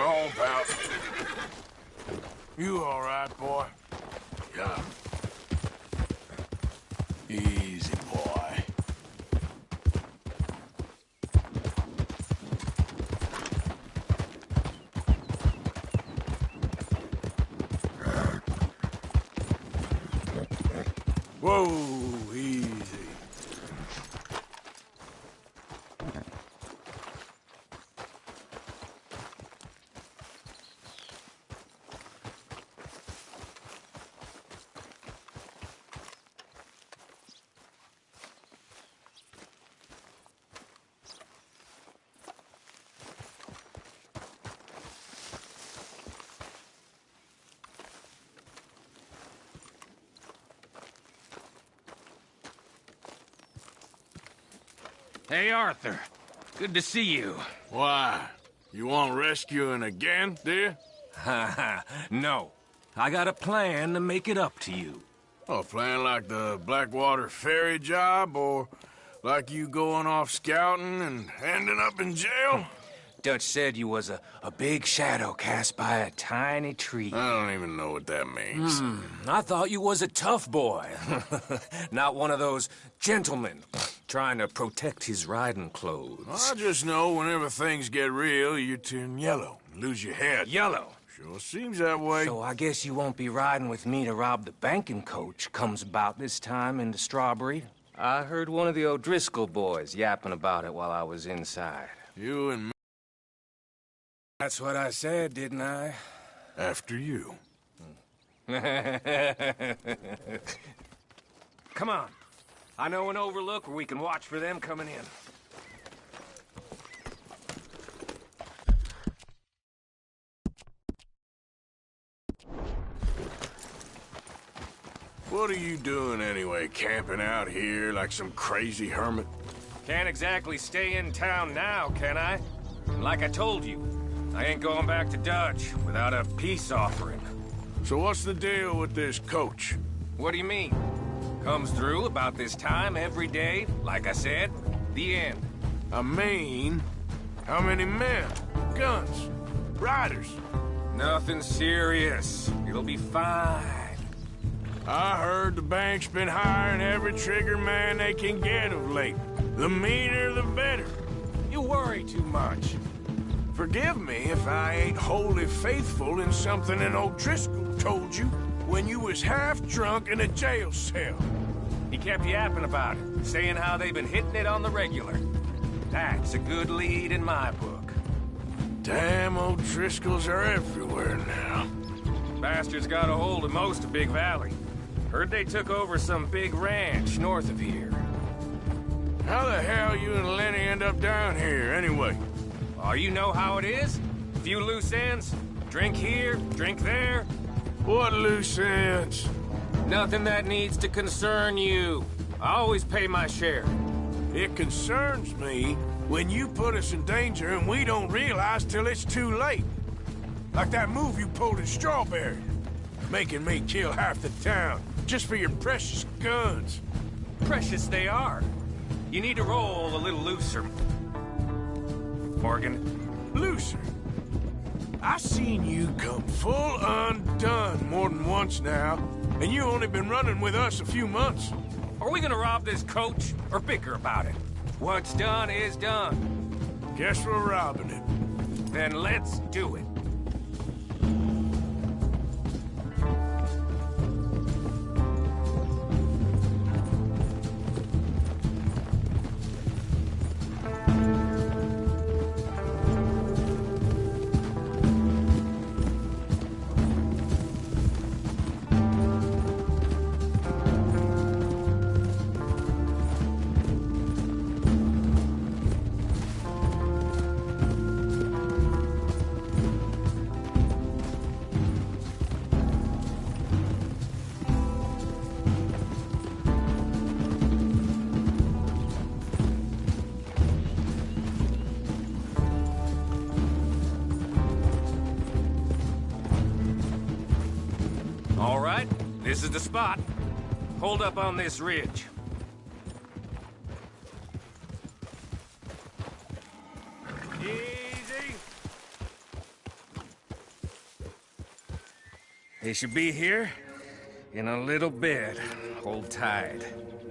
home, pal. You all right, boy? Yeah. Easy, boy. Whoa, easy. Hey, Arthur. Good to see you. Why? You want rescuing again, dear? No. I got a plan to make it up to you. Oh, playing like the Blackwater ferry job, or like you going off scouting and ending up in jail? Dutch said you was a big shadow cast by a tiny tree. I don't even know what that means. I thought you was a tough boy. Not one of those gentlemen trying to protect his riding clothes. I just know whenever things get real, you turn yellow and lose your head. Yellow. Sure seems that way. So I guess you won't be riding with me to rob the banking coach comes about this time in the Strawberry. I heard one of the O'Driscoll boys yapping about it while I was inside. You and me That's what I said, didn't I? after you. Come on. I know an overlook where we can watch for them coming in. What are you doing anyway, camping out here like some crazy hermit? Can't exactly stay in town now, can I? Like I told you, I ain't going back to Dutch without a peace offering. So what's the deal with this coach? What do you mean? Comes through about this time every day, like I said, the end. I mean, how many men, guns, riders? Nothing serious. It'll be fine. I heard the bank's been hiring every trigger man they can get of late. The meaner, the better. You worry too much. Forgive me if I ain't wholly faithful in something an O'Driscoll told you when you was half drunk in a jail cell. He kept yapping about it, saying how they've been hitting it on the regular. That's a good lead in my book. Damn, O'Driscolls are everywhere now. Bastards got a hold of most of Big Valley. Heard they took over some big ranch north of here. How the hell you and Lenny end up down here, anyway? Oh, you know how it is? Few loose ends. Drink here, drink there. What loose ends? Nothing that needs to concern you. I always pay my share. It concerns me when you put us in danger and we don't realize till it's too late. Like that move you pulled in Strawberry. Making me kill half the town just for your precious guns. Precious they are. You need to roll a little looser, Morgan. Looser? I seen you come full undone more than once now, and you only been running with us a few months. Are we gonna rob this coach or bicker about it? What's done is done. Guess we're robbing it. Then let's do it. All right, this is the spot. Hold up on this ridge. Easy. They should be here in a little bit. Hold tight.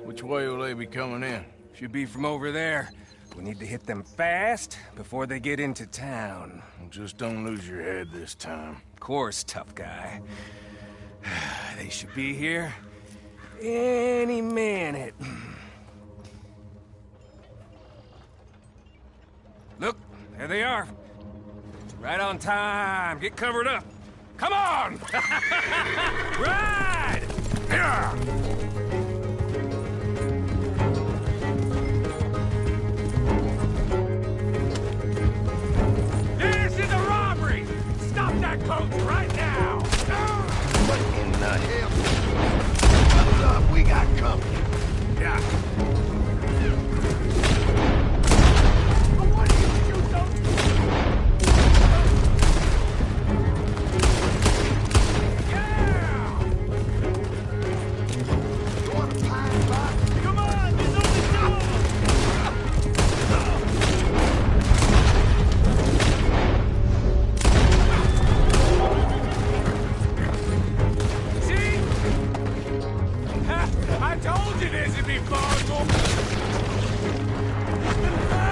Which way will they be coming in? Should be from over there. We need to hit them fast before they get into town. Just don't lose your head this time. Of course, tough guy. They should be here any minute. Look, there they are. Right on time. Get covered up. Come on! Ride! Yeah! This is a robbery! Stop that coach right now! What in the hell? What's up? We got company. Yeah.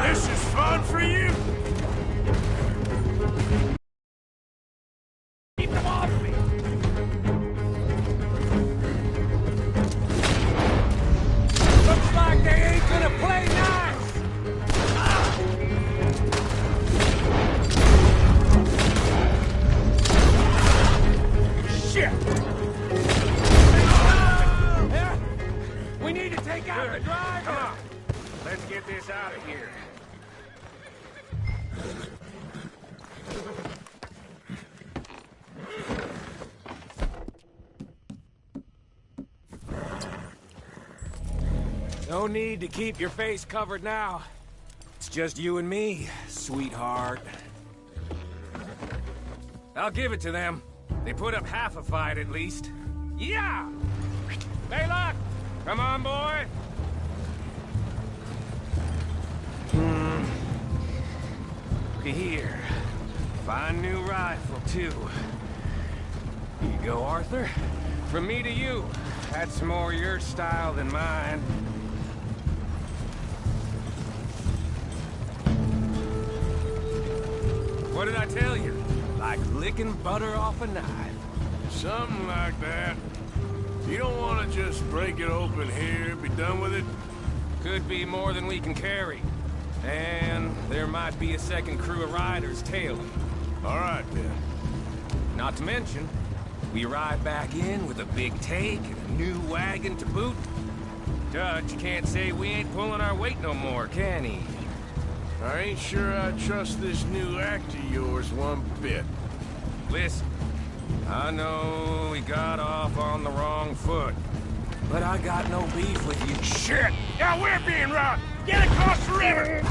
This is fun for you? Keep them off me! Looks like they ain't gonna play nice! Shit! We need to take out the driver! Come on! Let's get this out of here. No need to keep your face covered now. It's just you and me, sweetheart. I'll give it to them. They put up half a fight at least. Yeah! Baylock! Come on, boy! Look here. Fine new rifle, too. Here you go, Arthur. From me to you. That's more your style than mine. What did I tell you? Like licking butter off a knife. Something like that. You don't want to just break it open here, be done with it? Could be more than we can carry. And there might be a second crew of riders tailing. All right, then. Not to mention, we ride back in with a big take and a new wagon to boot. Dutch can't say we ain't pulling our weight no more, can he? I ain't sure I trust this new act of yours one bit. Listen, I know we got off on the wrong foot, but I got no beef with you. Shit! Now we're being robbed! Get across the river!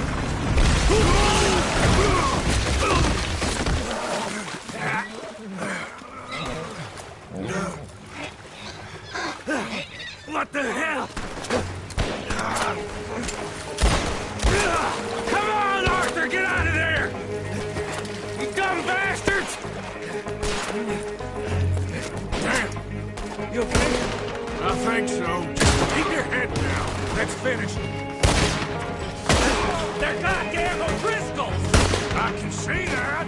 What the hell? Come on, Arthur, get out of there! You dumb bastards! You okay? I think so. Keep your head down. Let's finish. They're goddamn O'Driscolls! I can see that.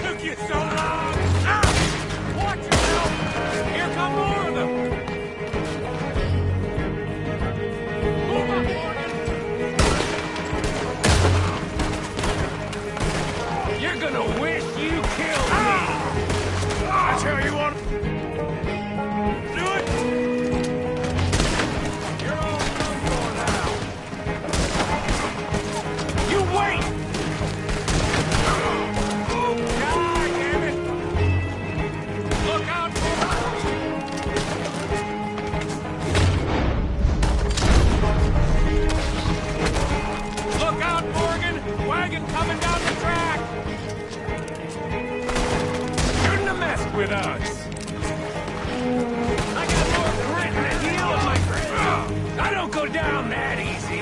Took you so long! Ah! Watch yourself! Here come more of them! Move up, Morgan! You're gonna wish you killed me! I tell you what. Do it! You're all done for now! You wait! God damn it! Look out for Look out, Morgan! Wagon coming down the track! Shouldn't have messed with us! I got more grit and a heel in my grip! go down that easy.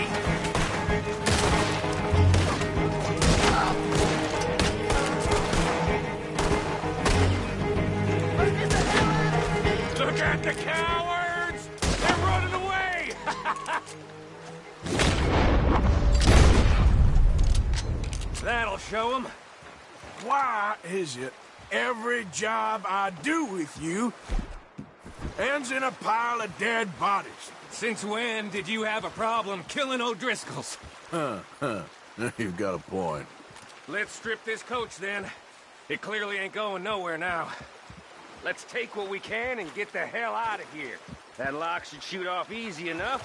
Look at the cowards! They're running away! That'll show them. Why is it every job I do with you ends in a pile of dead bodies? Since when did you have a problem killing O'Driscolls? You've got a point. Let's strip this coach then. It clearly ain't going nowhere now. Let's take what we can and get the hell out of here. That lock should shoot off easy enough.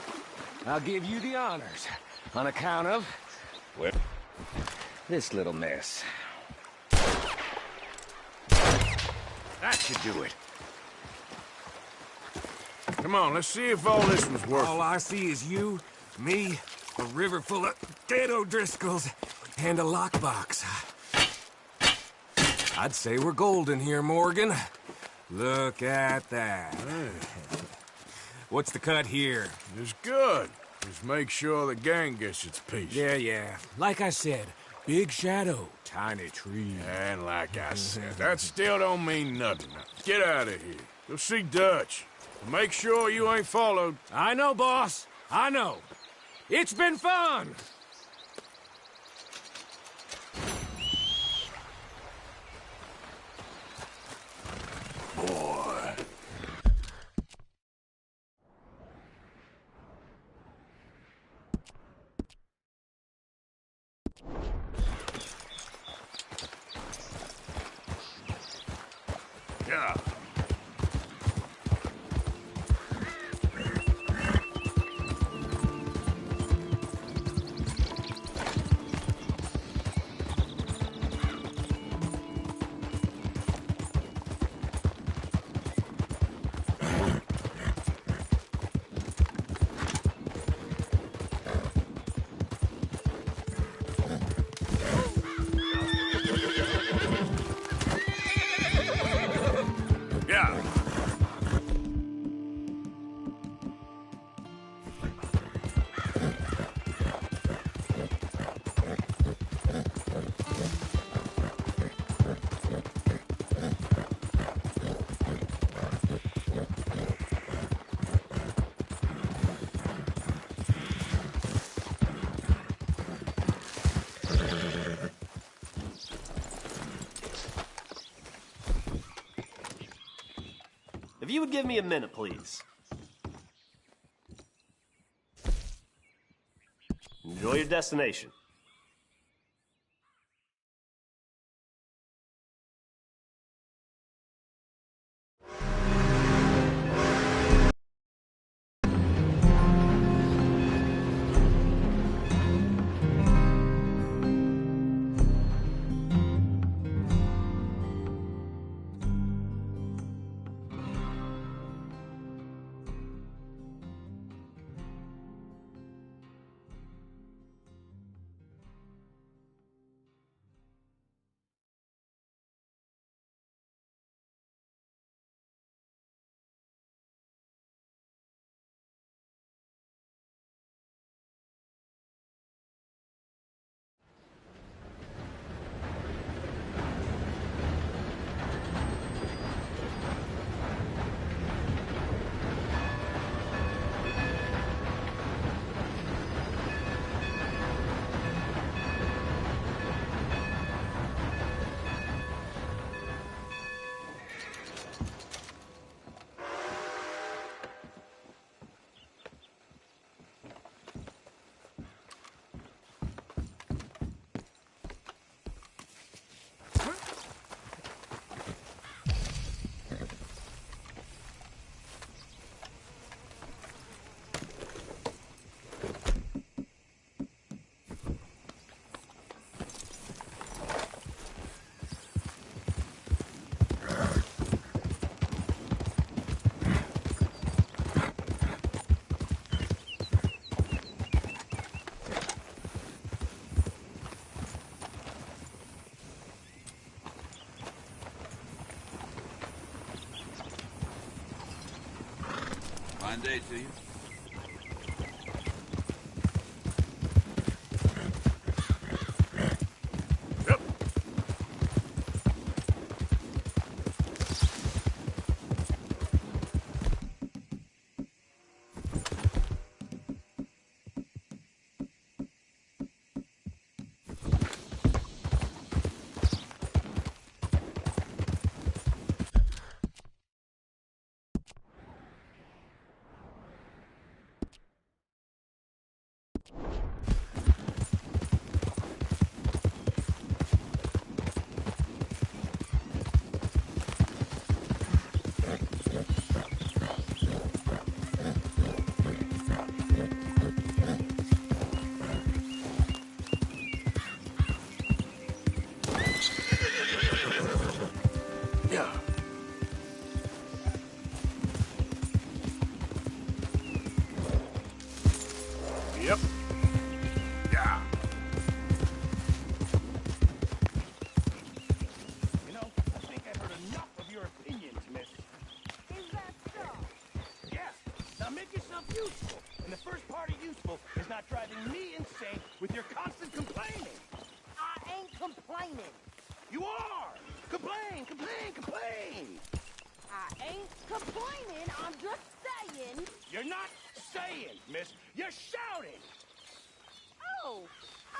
I'll give you the honors on account of, well, this little mess. That should do it. Come on, let's see if all this was worth All I see is you, me, a river full of dead O'Driscolls, and a lockbox. I'd say we're golden here, Morgan. Look at that. What's the cut here? It's good. Just make sure the gang gets its piece. Yeah. Like I said, big shadow, tiny tree. And like I said, that still don't mean nothing. Now, get out of here. Go see Dutch. Make sure you ain't followed. I know, boss. I know. It's been fun. Boy. Yeah. Yeah. If you would give me a minute, please. Enjoy your destination. Fine day to you. yourself useful. And the first part of useful is not driving me insane with your constant complaining. I ain't complaining. You are! Complain, complain, complain! I ain't complaining. I'm just saying. You're not saying, miss. You're shouting! Oh,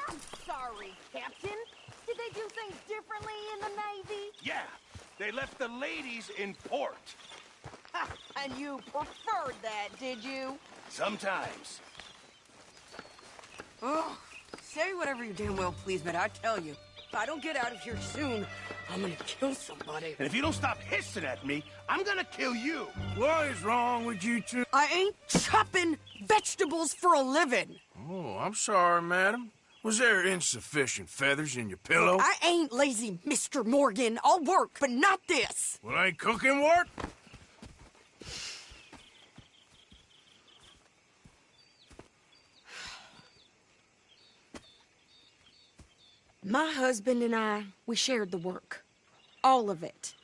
I'm sorry, Captain. Did they do things differently in the Navy? Yeah, they left the ladies in port. Ha, and you preferred that, did you? Sometimes. Oh, say whatever you damn well please, but I tell you, if I don't get out of here soon, I'm gonna kill somebody. And if you don't stop hissing at me, I'm gonna kill you. What is wrong with you two? I ain't chopping vegetables for a living. Oh, I'm sorry, madam. Was there insufficient feathers in your pillow? I ain't lazy, Mr. Morgan. I'll work, but not this. Well, ain't cooking work? My husband and I, we shared the work. All of it.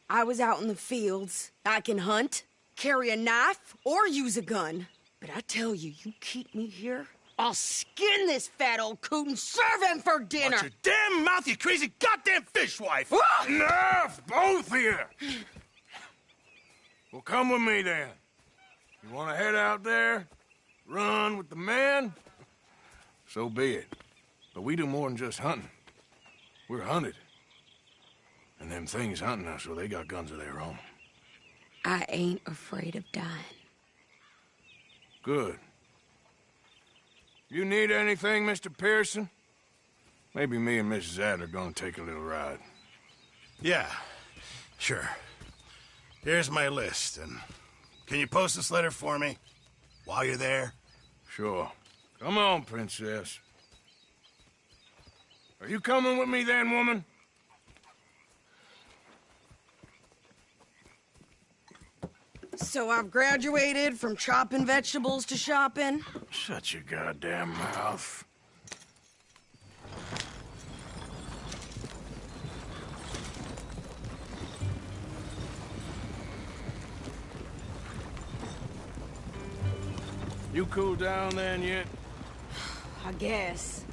I was out in the fields. I can hunt, carry a knife, or use a gun. But I tell you, you keep me here, I'll skin this fat old coot and serve him for dinner. Watch your damn mouth, you crazy goddamn fishwife! Enough, both of you! Well, come with me, then. You want to head out there? Run with the men? So be it. But we do more than just hunting. We're hunted. And them things hunting us, well, they got guns of their own. I ain't afraid of dying. Good. You need anything, Mr. Pearson? Maybe me and Mrs. Adler gonna take a little ride. Yeah, sure. Here's my list, and can you post this letter for me while you're there? Sure. Come on, Princess. Are you coming with me then, woman? So I've graduated from chopping vegetables to shopping. Shut your goddamn mouth. You cool down then yet? I guess.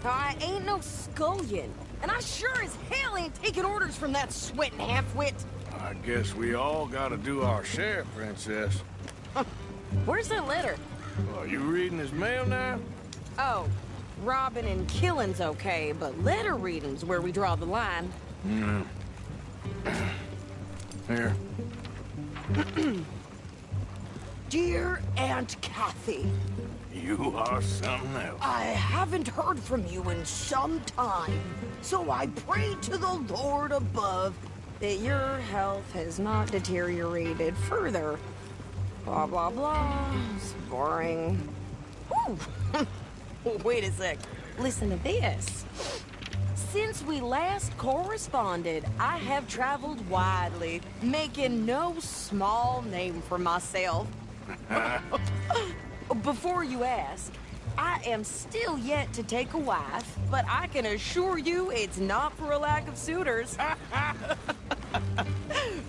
I ain't no scullion, and I sure as hell ain't taking orders from that sweating half-wit. I guess we all gotta do our share, Princess. Where's that letter? Are you reading his mail now? Oh, robbing and killing's okay, but letter reading's where we draw the line. Here. Dear Aunt Kathy, You are something else. I haven't heard from you in some time, so I pray to the Lord above that your health has not deteriorated further. Blah, blah, blah. It's boring. Ooh. Wait a sec. Listen to this. Since we last corresponded, I have traveled widely, making no small name for myself. Before you ask, I am still yet to take a wife, but I can assure you it's not for a lack of suitors.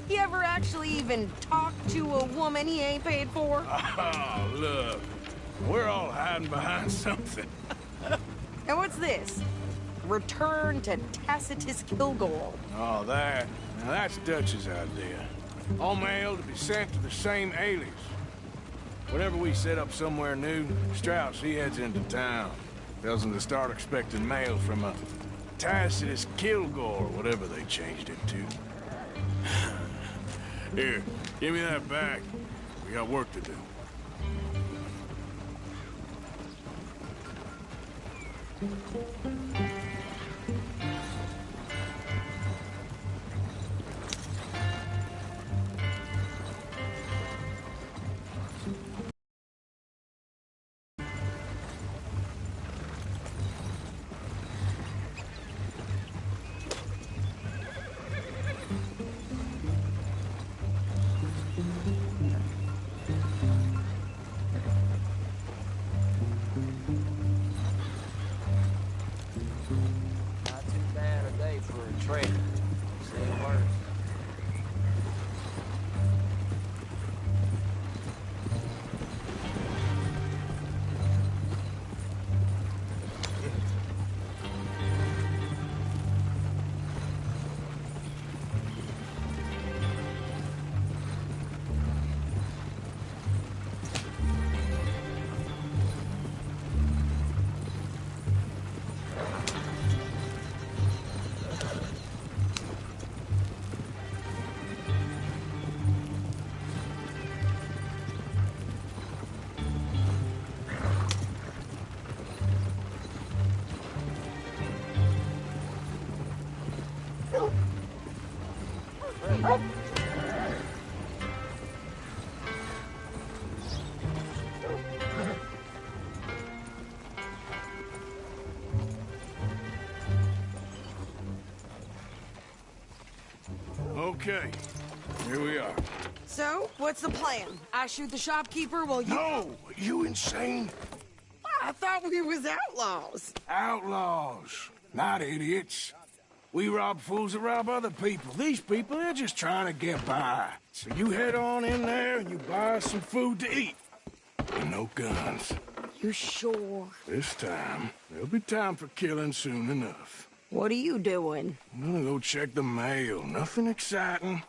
You ever actually even talk to a woman he ain't paid for? Oh, look. We're all hiding behind something. And what's this? Return to Tacitus Kilgore. Oh, that. Now, that's Dutch's idea. All mail to be sent to the same alias. Whenever we set up somewhere new, Strauss, he heads into town. Tells them to start expecting mail from a Tacitus Kilgore, whatever they changed it to. Here, give me that back. We got work to do. Not too bad a day for a trader. Say the worst. Okay, here we are. So, what's the plan? I shoot the shopkeeper while you... No! You insane? I thought we was outlaws. Outlaws, not idiots. We rob fools that rob other people. These people, they're just trying to get by. So you head on in there and you buy us some food to eat. And no guns. You sure? This time, there'll be time for killing soon enough. What are you doing? I'm gonna go check the mail. Nothing exciting.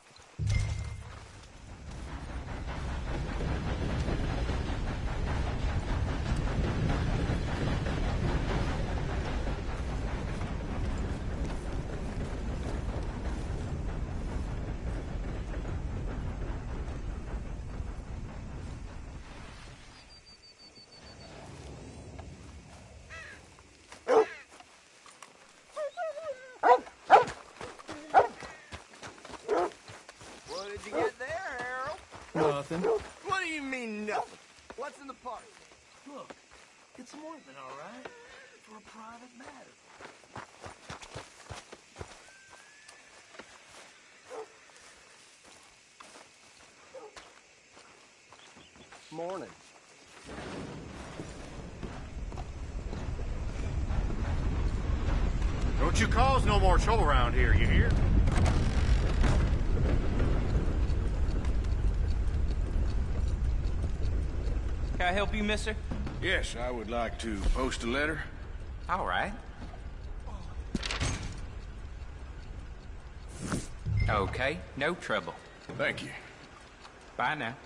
Nothing. What do you mean, nothing? What's in the party? Look, get some ointment, all right? For a private matter. Morning. Don't you cause no more trouble around here, you hear? Can I help you, mister? Yes, I would like to post a letter. All right. Okay, no trouble. Thank you. Bye now.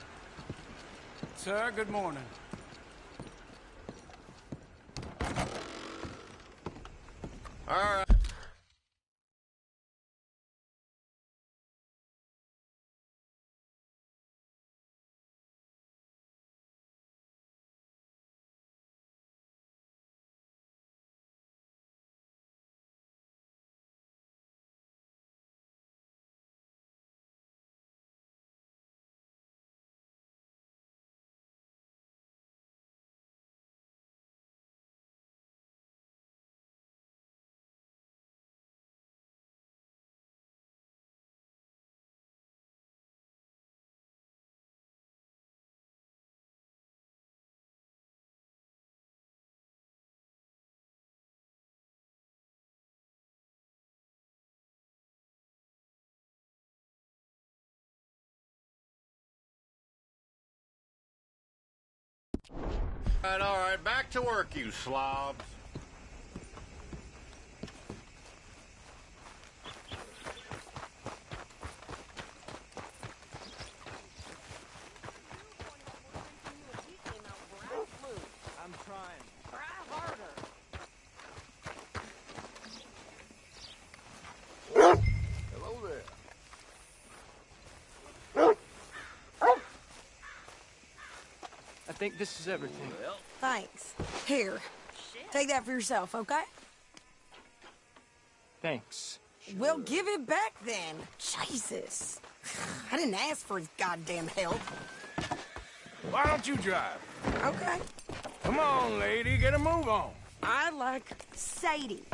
Sir, good morning. All right. All right, back to work, you slobs. I'm trying. Try harder. Hello there. I think this is everything. Thanks. Here, take that for yourself, okay? Thanks. We'll give it back then. Jesus. I didn't ask for his goddamn help. Why don't you drive? Okay. Come on, lady, get a move on. I like Sadie,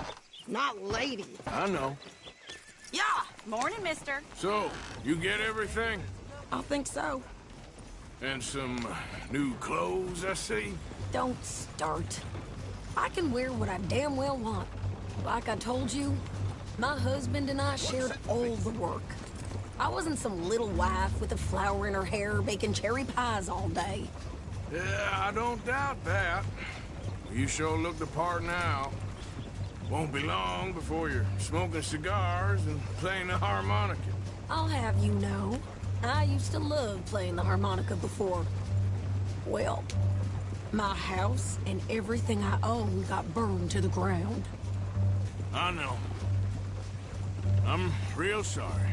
not lady. I know. Yeah. Morning, mister. So, you get everything? I think so. And some new clothes, I see? Don't start. I can wear what I damn well want. Like I told you, my husband and I shared all the work. I wasn't some little wife with a flower in her hair baking cherry pies all day. Yeah, I don't doubt that. You sure look the part now. Won't be long before you're smoking cigars and playing the harmonica. I'll have you know, I used to love playing the harmonica before. Well, my house and everything I own got burned to the ground. I know. I'm real sorry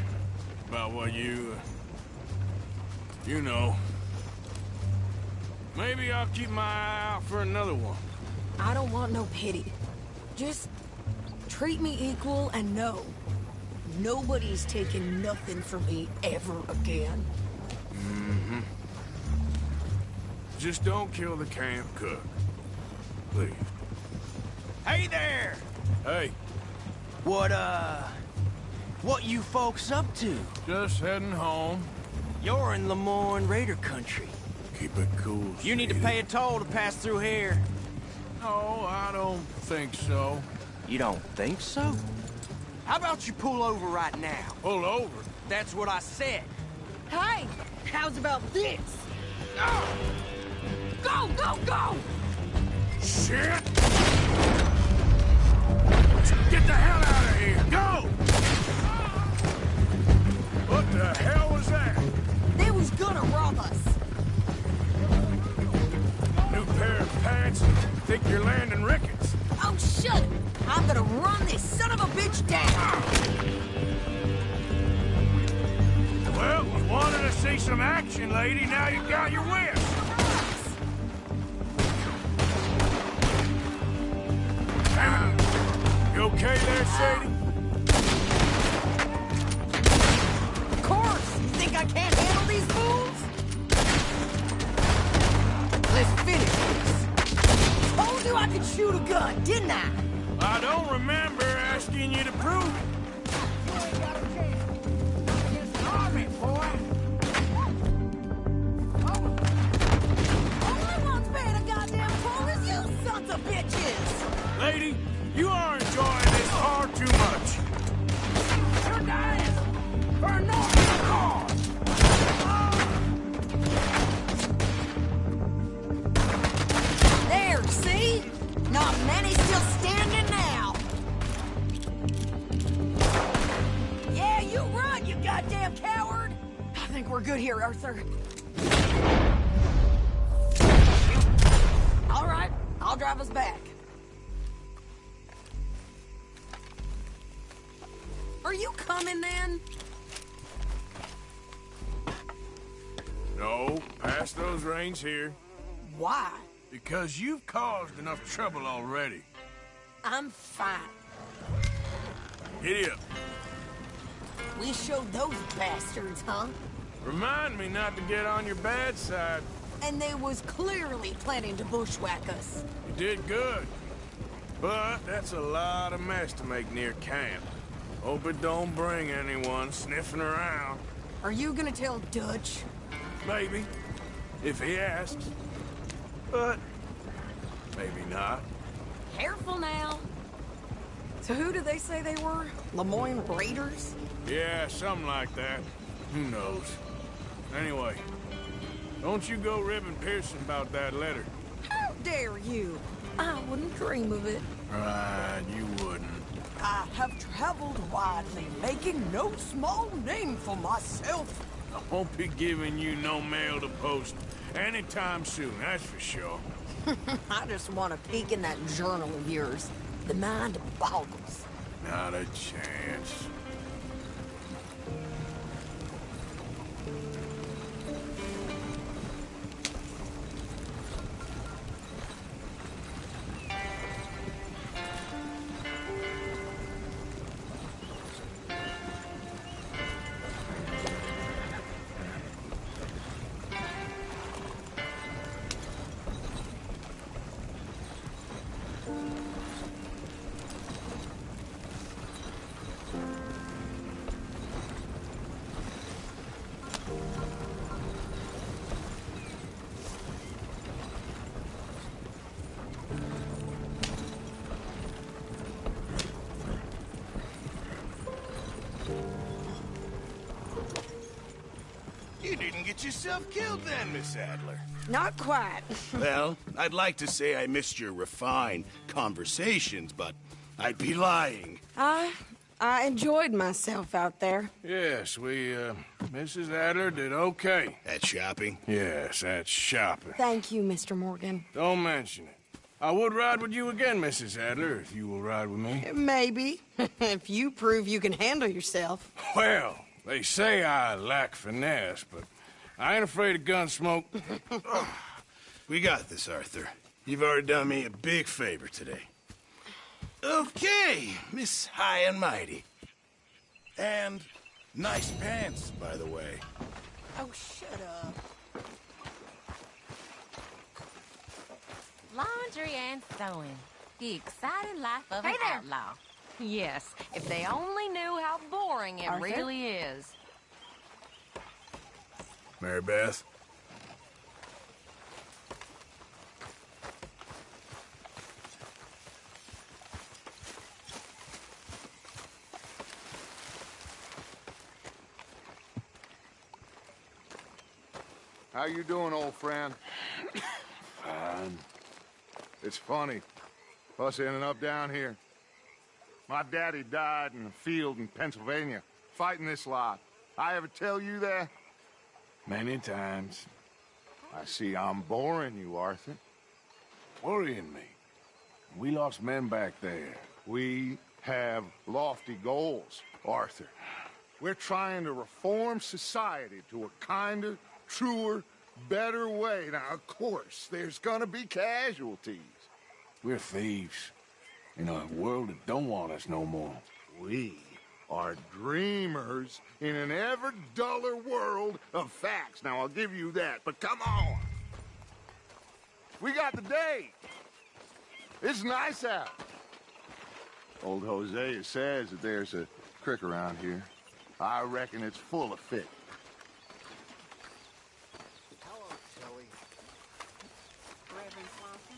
about what you know. Maybe I'll keep my eye out for another one. I don't want no pity. Just treat me equal and know Nobody's taking nothing from me ever again. Mm-hmm. Just don't kill the camp cook. Please. Hey there! Hey, What you folks up to? just heading home. You're in Lemoyne Raider country. Keep it cool, You need to Sadie. pay a toll to pass through here. No, I don't think so. You don't think so? How about you pull over right now? Pull over. That's what I said. Hey, how's about this? Go, go, go! Shit! Get the hell out of here! Go! What the hell was that? They was gonna rob us. New pair of pants? Think you're landing Ricketts? Oh, shut it! I'm gonna run this son of a bitch down! Well, you wanted to see some action, lady. Now you got your wish. You okay there, Sadie? Of course! You think I can't handle these fools? Let's finish this. Told you I could shoot a gun, didn't I? I don't remember asking you to prove it. All I want's paying a goddamn toll is you sons of bitches! Lady, you are enjoying this far too much. You're dying for a noble cause! There, see? Not many still standing now. Yeah, you run, you goddamn coward! I think we're good here, Arthur. All right, I'll drive us back. Are you coming, then? No, pass those reins here. Why? Because you've caused enough trouble already. I'm fine. Giddy up. We showed those bastards, huh? Remind me not to get on your bad side. And they was clearly planning to bushwhack us. You did good. But that's a lot of mess to make near camp. Hope it don't bring anyone sniffing around. Are you gonna tell Dutch? Maybe, if he asks. But maybe not. Careful now. So who did they say they were? Lemoyne Raiders? Yeah, something like that. Who knows? Anyway, don't you go ribbing Pearson about that letter. How dare you? I wouldn't dream of it. Right, you wouldn't. I have traveled widely, making no small name for myself. I won't be giving you no mail to post anytime soon, that's for sure. I just want to peek in that journal of yours. The mind boggles. Not a chance. You didn't get yourself killed then, Miss Adler. Not quite. Well, I'd like to say I missed your refined conversations, but I'd be lying. I enjoyed myself out there. Yes, Mrs. Adler did okay. At shopping? Yes, that's shopping. Thank you, Mr. Morgan. Don't mention it. I would ride with you again, Mrs. Adler, if you will ride with me. Maybe. If you prove you can handle yourself. Well, they say I lack finesse, but I ain't afraid of gun smoke. We got this, Arthur. You've already done me a big favor today. Okay, Miss High and Mighty. And nice pants, by the way. Oh, shut up. Laundry and sewing. The exciting life of Hey an there. outlaw. Yes, if they only knew how boring it Arthur? really is. Mary Beth? How you doing, old friend? Fine. It's funny, us ending up down here. My daddy died in a field in Pennsylvania, fighting this lot. I ever tell you that? Many times. I see I'm boring you, Arthur. Worrying me. We lost men back there. We have lofty goals, Arthur. We're trying to reform society to a kinder, truer, better way. Now, of course, there's gonna be casualties. We're thieves. In a world that don't want us no more. We are dreamers in an ever duller world of facts. Now, I'll give you that, but come on. We got the day. It's nice out. Old Hosea says that there's a creek around here. I reckon it's full of fish. Hello, Zoe. Reverend Swanson?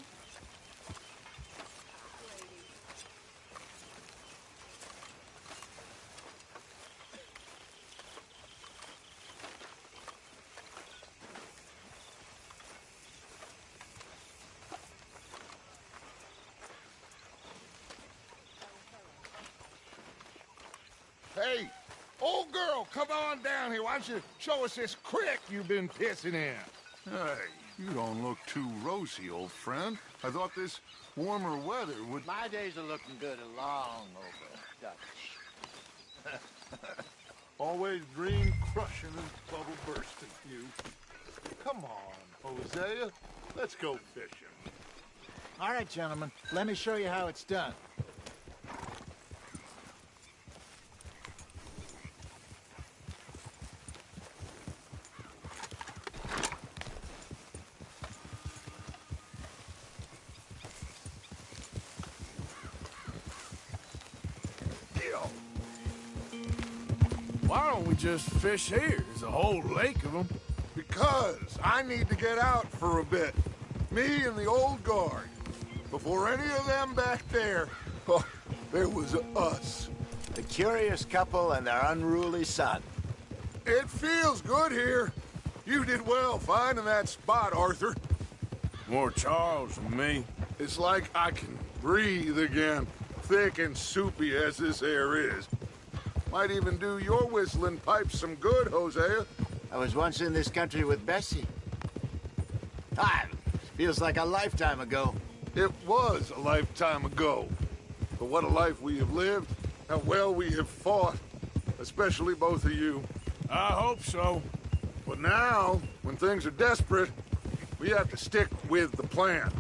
Hey, old girl, come on down here. Why don't you show us this creek you've been pissing in? Hey, you don't look too rosy, old friend. I thought this warmer weather would... My days are looking good along over Dutch. Always dream crushing and bubble bursting, you. Come on, Hosea. Let's go fishing. All right, gentlemen. Let me show you how it's done. Why don't we just fish here? There's a whole lake of them. Because I need to get out for a bit. Me and the old guard. Before any of them back there, oh, there was us. The curious couple and their unruly son. It feels good here. You did well finding that spot, Arthur. More Charles than me. It's like I can breathe again, thick and soupy as this air is. Might even do your whistling pipes some good, Hosea. I was once in this country with Bessie. Feels like a lifetime ago. It was a lifetime ago. But what a life we have lived. How well we have fought. Especially both of you. I hope so. But now, when things are desperate, we have to stick with the plan.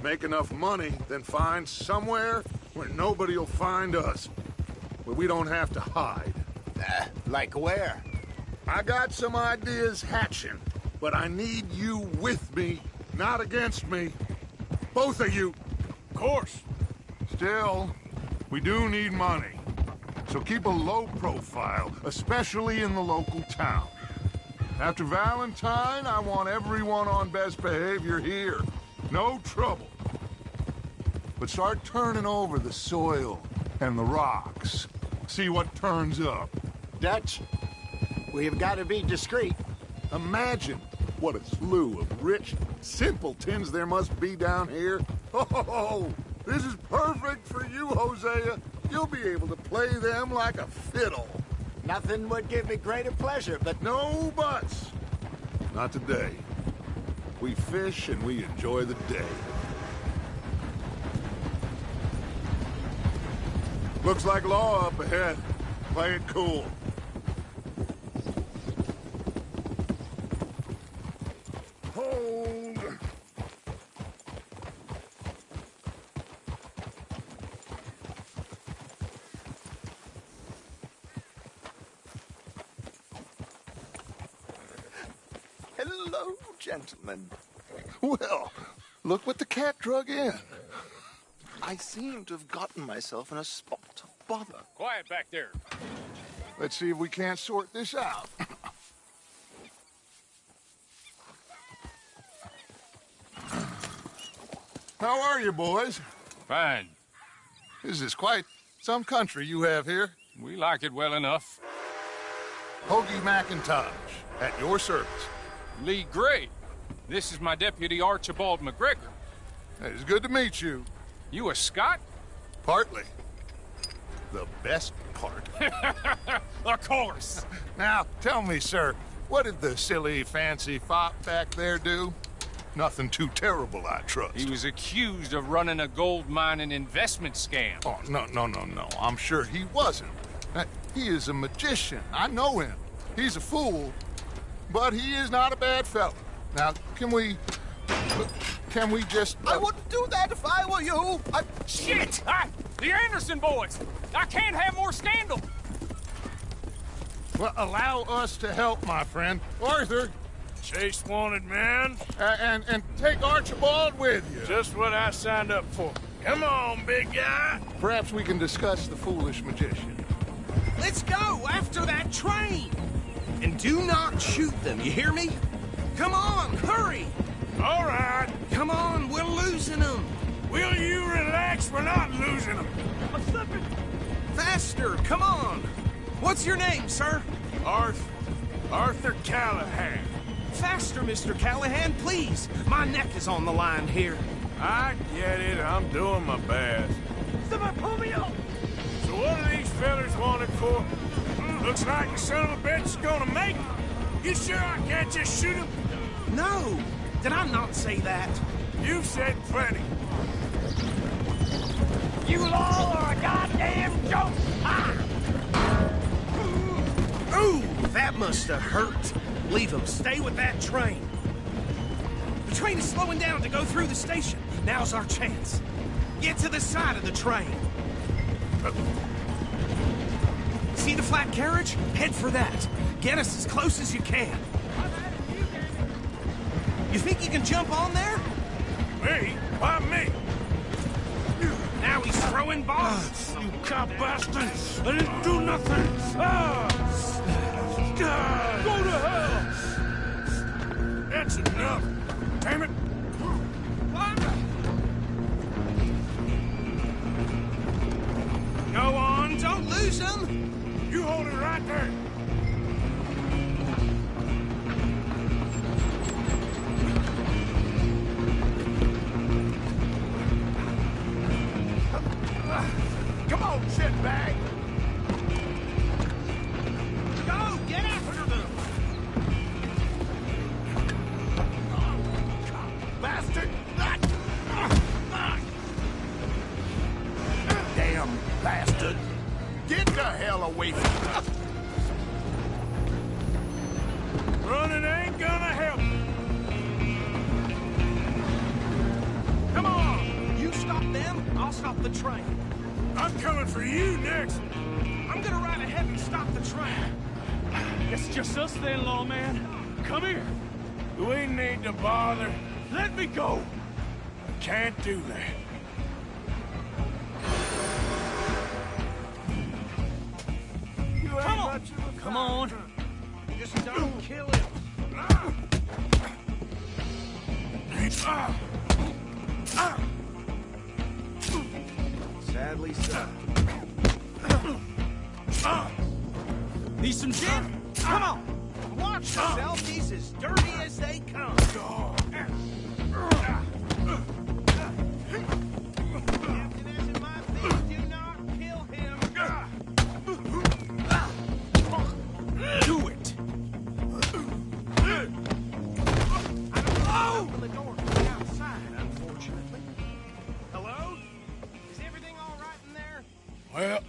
Make enough money, then find somewhere where nobody will find us. Where we don't have to hide. Like where? I got some ideas hatching, but I need you with me, not against me. Both of you. Of course. Still, we do need money. So keep a low profile, especially in the local town. After Valentine, I want everyone on best behavior here. No trouble. But start turning over the soil and the rocks. See what turns up. Dutch, we've got to be discreet. Imagine what a slew of rich simpletons there must be down here. Oh, this is perfect for you, Hosea. You'll be able to play them like a fiddle. Nothing would give me greater pleasure, but... No buts. Not today. We fish and we enjoy the day. Looks like law up ahead. Play it cool. Hold. Hello, gentlemen. Well, look what the cat drug in. I seem to have gotten myself in a spot of bother. Quiet back there. Let's see if we can't sort this out. How are you, boys? Fine. This is quite some country you have here. We like it well enough. Hoagie McIntosh, at your service. Lee Gray. This is my deputy, Archibald McGregor. It's good to meet you. You a Scot? Partly. The best part. Of course. Now, tell me, sir, what did the silly, fancy fop back there do? Nothing too terrible, I trust. He was accused of running a gold mining investment scam. Oh, no. I'm sure he wasn't. He is a magician. I know him. He's a fool, but he is not a bad fellow. Now, can we just... I wouldn't do that if I were you. Shit! The Anderson boys! I can't have more scandal! Well, allow us to help, my friend. Arthur, Chase wanted man. and take Archibald with you. Just what I signed up for. Come on, big guy. Perhaps we can discuss the foolish magician. Let's go after that train! And do not shoot them, you hear me? Come on, hurry! All right. Come on, we're losing them! Will you relax? We're not losing them. I'm slipping! Faster, come on! What's your name, sir? Arthur Callahan. Faster, Mr. Callahan, please! My neck is on the line here. I get it. I'm doing my best. Somebody pull me up! So what are these fellas wanted for? Looks like the son of a bitch is gonna make it. You sure I can't just shoot him? No! Did I not say that? You've said plenty. You all are a goddamn joke! Ooh, that must have hurt. Leave him. Stay with that train. The train is slowing down to go through the station. Now's our chance. Get to the side of the train. See the flat carriage? Head for that. Get us as close as you can. You think you can jump on there? Me? Why me? Now he's throwing bombs. You cop bastard! I didn't do nothing! Go to hell! That's enough! Damn it! Go on, don't lose him! You hold it right there! Come on, shitbag! Go, get after them! Bastard! Damn bastard! Get the hell away from me! Running ain't gonna help. Come on! You stop them, I'll stop the train. I'm coming for you next. I'm gonna ride ahead and stop the train. It's just us then, lawman. Come here. We need to bother. Let me go. Can't do that. Come on! Come on! Just don't kill him. Sadly so. Need some gin? Come on! Watch yourself, he's as dirty as they come. Captain is in my feet, do not kill him. Do it! Open the door from the outside, unfortunately. Hello? Is everything all right in there? Well,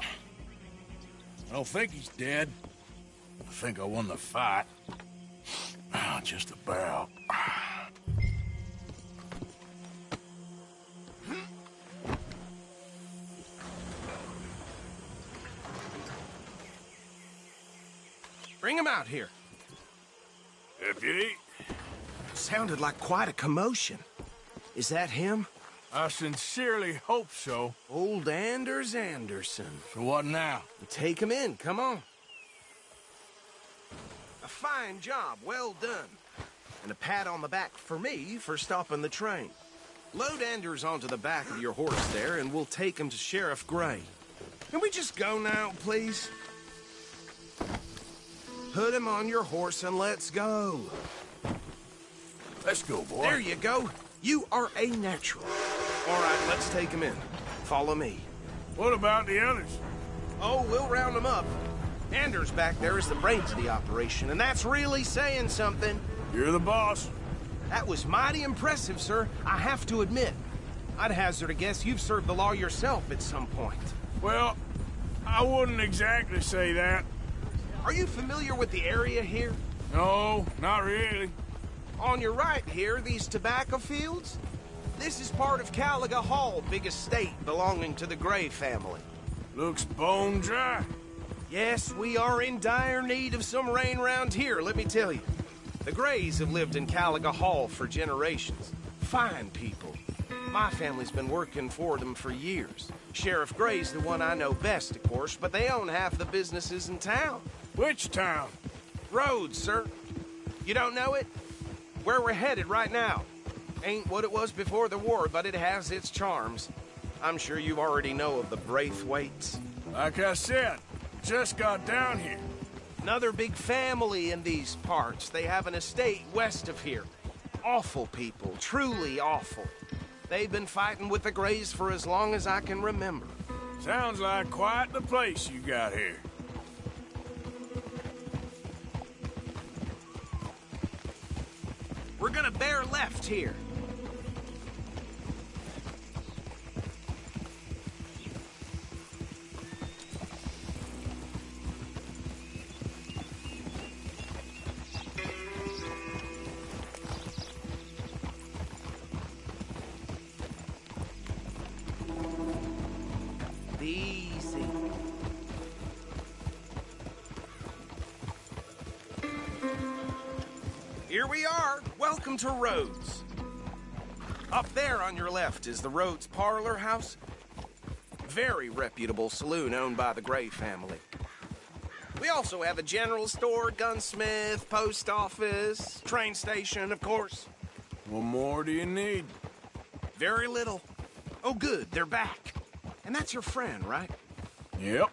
I don't think he's dead. I think I won the fight. Just about. Bring him out here. Deputy, Sounded like quite a commotion. Is that him? I sincerely hope so. Old Anders Anderson. So what now? Take him in, come on. A fine job, well done. And a pat on the back for me for stopping the train. Load Anders onto the back of your horse there, and we'll take him to Sheriff Gray. Can we just go now, please? Put him on your horse and let's go. Let's go, boy. There you go. You are a natural. All right, let's take him in. Follow me. What about the others? Oh, we'll round them up. Anders back there is the brains of the operation, and that's really saying something. You're the boss. That was mighty impressive, sir. I have to admit. I'd hazard a guess you've served the law yourself at some point. Well, I wouldn't exactly say that. Are you familiar with the area here? No, not really. On your right here, these tobacco fields? This is part of Caliga Hall, big estate belonging to the Gray family. Looks bone dry. Yes, we are in dire need of some rain round here, let me tell you. The Grays have lived in Caliga Hall for generations. Fine people. My family's been working for them for years. Sheriff Gray's the one I know best, of course, but they own half the businesses in town. Which town? Rhodes, sir. You don't know it? Where we're headed right now. Ain't what it was before the war, but it has its charms. I'm sure you already know of the Braithwaites. Like I said, just got down here. Another big family in these parts. They have an estate west of here. Awful people, truly awful. They've been fighting with the Grays for as long as I can remember. Sounds like quite the place you got here. We're gonna bear left here. Easy. Here we are. Welcome to Rhodes. Up there on your left is the Rhodes Parlor House. Very reputable saloon owned by the Gray family. We also have a general store, gunsmith, post office, train station, of course. What more do you need? Very little. Oh, good, they're back. And that's your friend, right? Yep.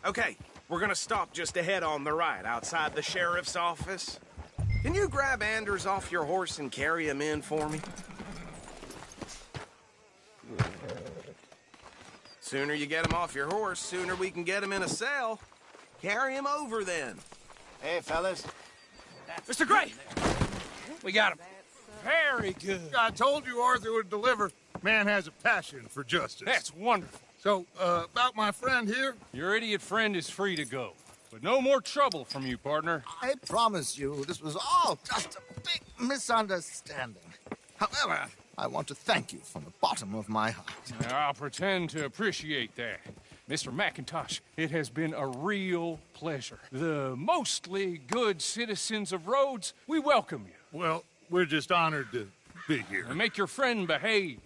Okay, we're gonna stop just ahead on the right, outside the sheriff's office. Can you grab Anders off your horse and carry him in for me? Sooner you get him off your horse, sooner we can get him in a cell. Carry him over, then. Hey, fellas. Mr. Gray! We got him. Very good. I told you Arthur would deliver. Man has a passion for justice. That's wonderful. So, about my friend here? Your idiot friend is free to go. But no more trouble from you, partner. I promise you, this was all just a big misunderstanding. However, I want to thank you from the bottom of my heart. I'll pretend to appreciate that. Mr. McIntosh, it has been a real pleasure. The mostly good citizens of Rhodes, we welcome you. Well, we're just honored to be here. And make your friend behave.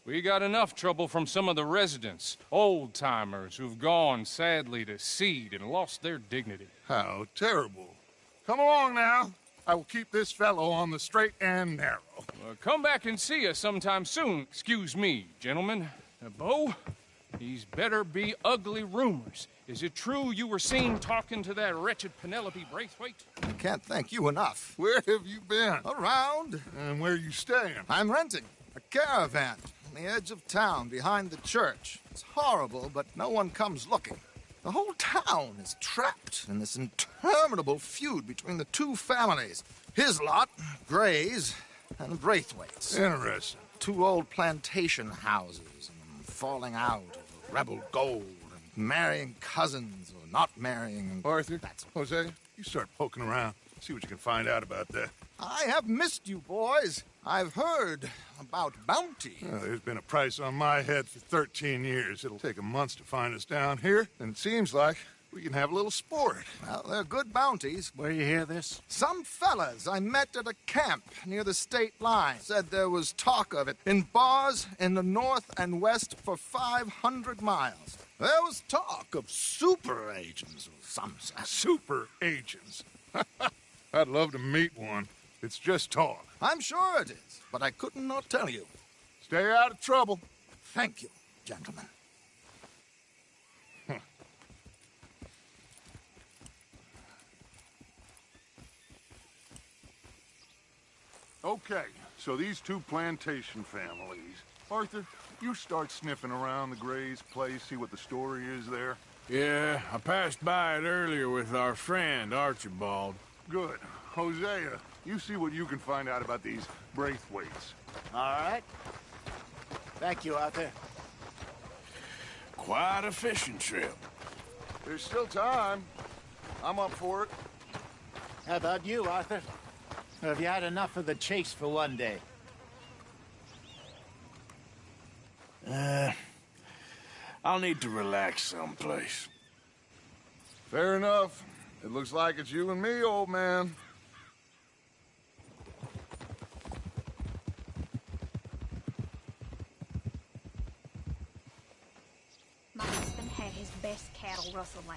We got enough trouble from some of the residents, old-timers who've gone, sadly, to seed and lost their dignity. How terrible. Come along now. I will keep this fellow on the straight and narrow. Come back and see us sometime soon. Excuse me, gentlemen. Bo, these better be ugly rumors. Is it true you were seen talking to that wretched Penelope Braithwaite? I can't thank you enough. Where have you been? Around. And where are you staying? I'm renting a caravan on the edge of town behind the church. It's horrible, but no one comes looking. The whole town is trapped in this interminable feud between the two families. His lot, Gray's, and the Braithwaites. Interesting. Two old plantation houses, and falling out over rebel gold, and marrying cousins or not marrying. And Arthur, Jose, you start poking around. See what you can find out about that. I have missed you, boys. I've heard about bounty. Well, there's been a price on my head for 13 years. It'll take a month to find us down here, and it seems like We can have a little sport. Well, they're good bounties. Where you hear this? Some fellas I met at a camp near the state line said there was talk of it in bars in the north and west for 500 miles. There was talk of super agents of some sort. Super agents. I'd love to meet one. It's just talk. I'm sure it is, but I couldn't not tell you. Stay out of trouble. Thank you, gentlemen. Okay, so these two plantation families. Arthur, you start sniffing around the Gray's place, see what the story is there. Yeah, I passed by it earlier with our friend, Archibald. Good. Hosea, you see what you can find out about these Braithwaites. All right. Thank you, Arthur. Quite a fishing trip. There's still time. I'm up for it. How about you, Arthur? Or have you had enough of the chase for one day? I'll need to relax someplace. Fair enough. It looks like it's you and me, old man. My husband had his best cattle rustle out.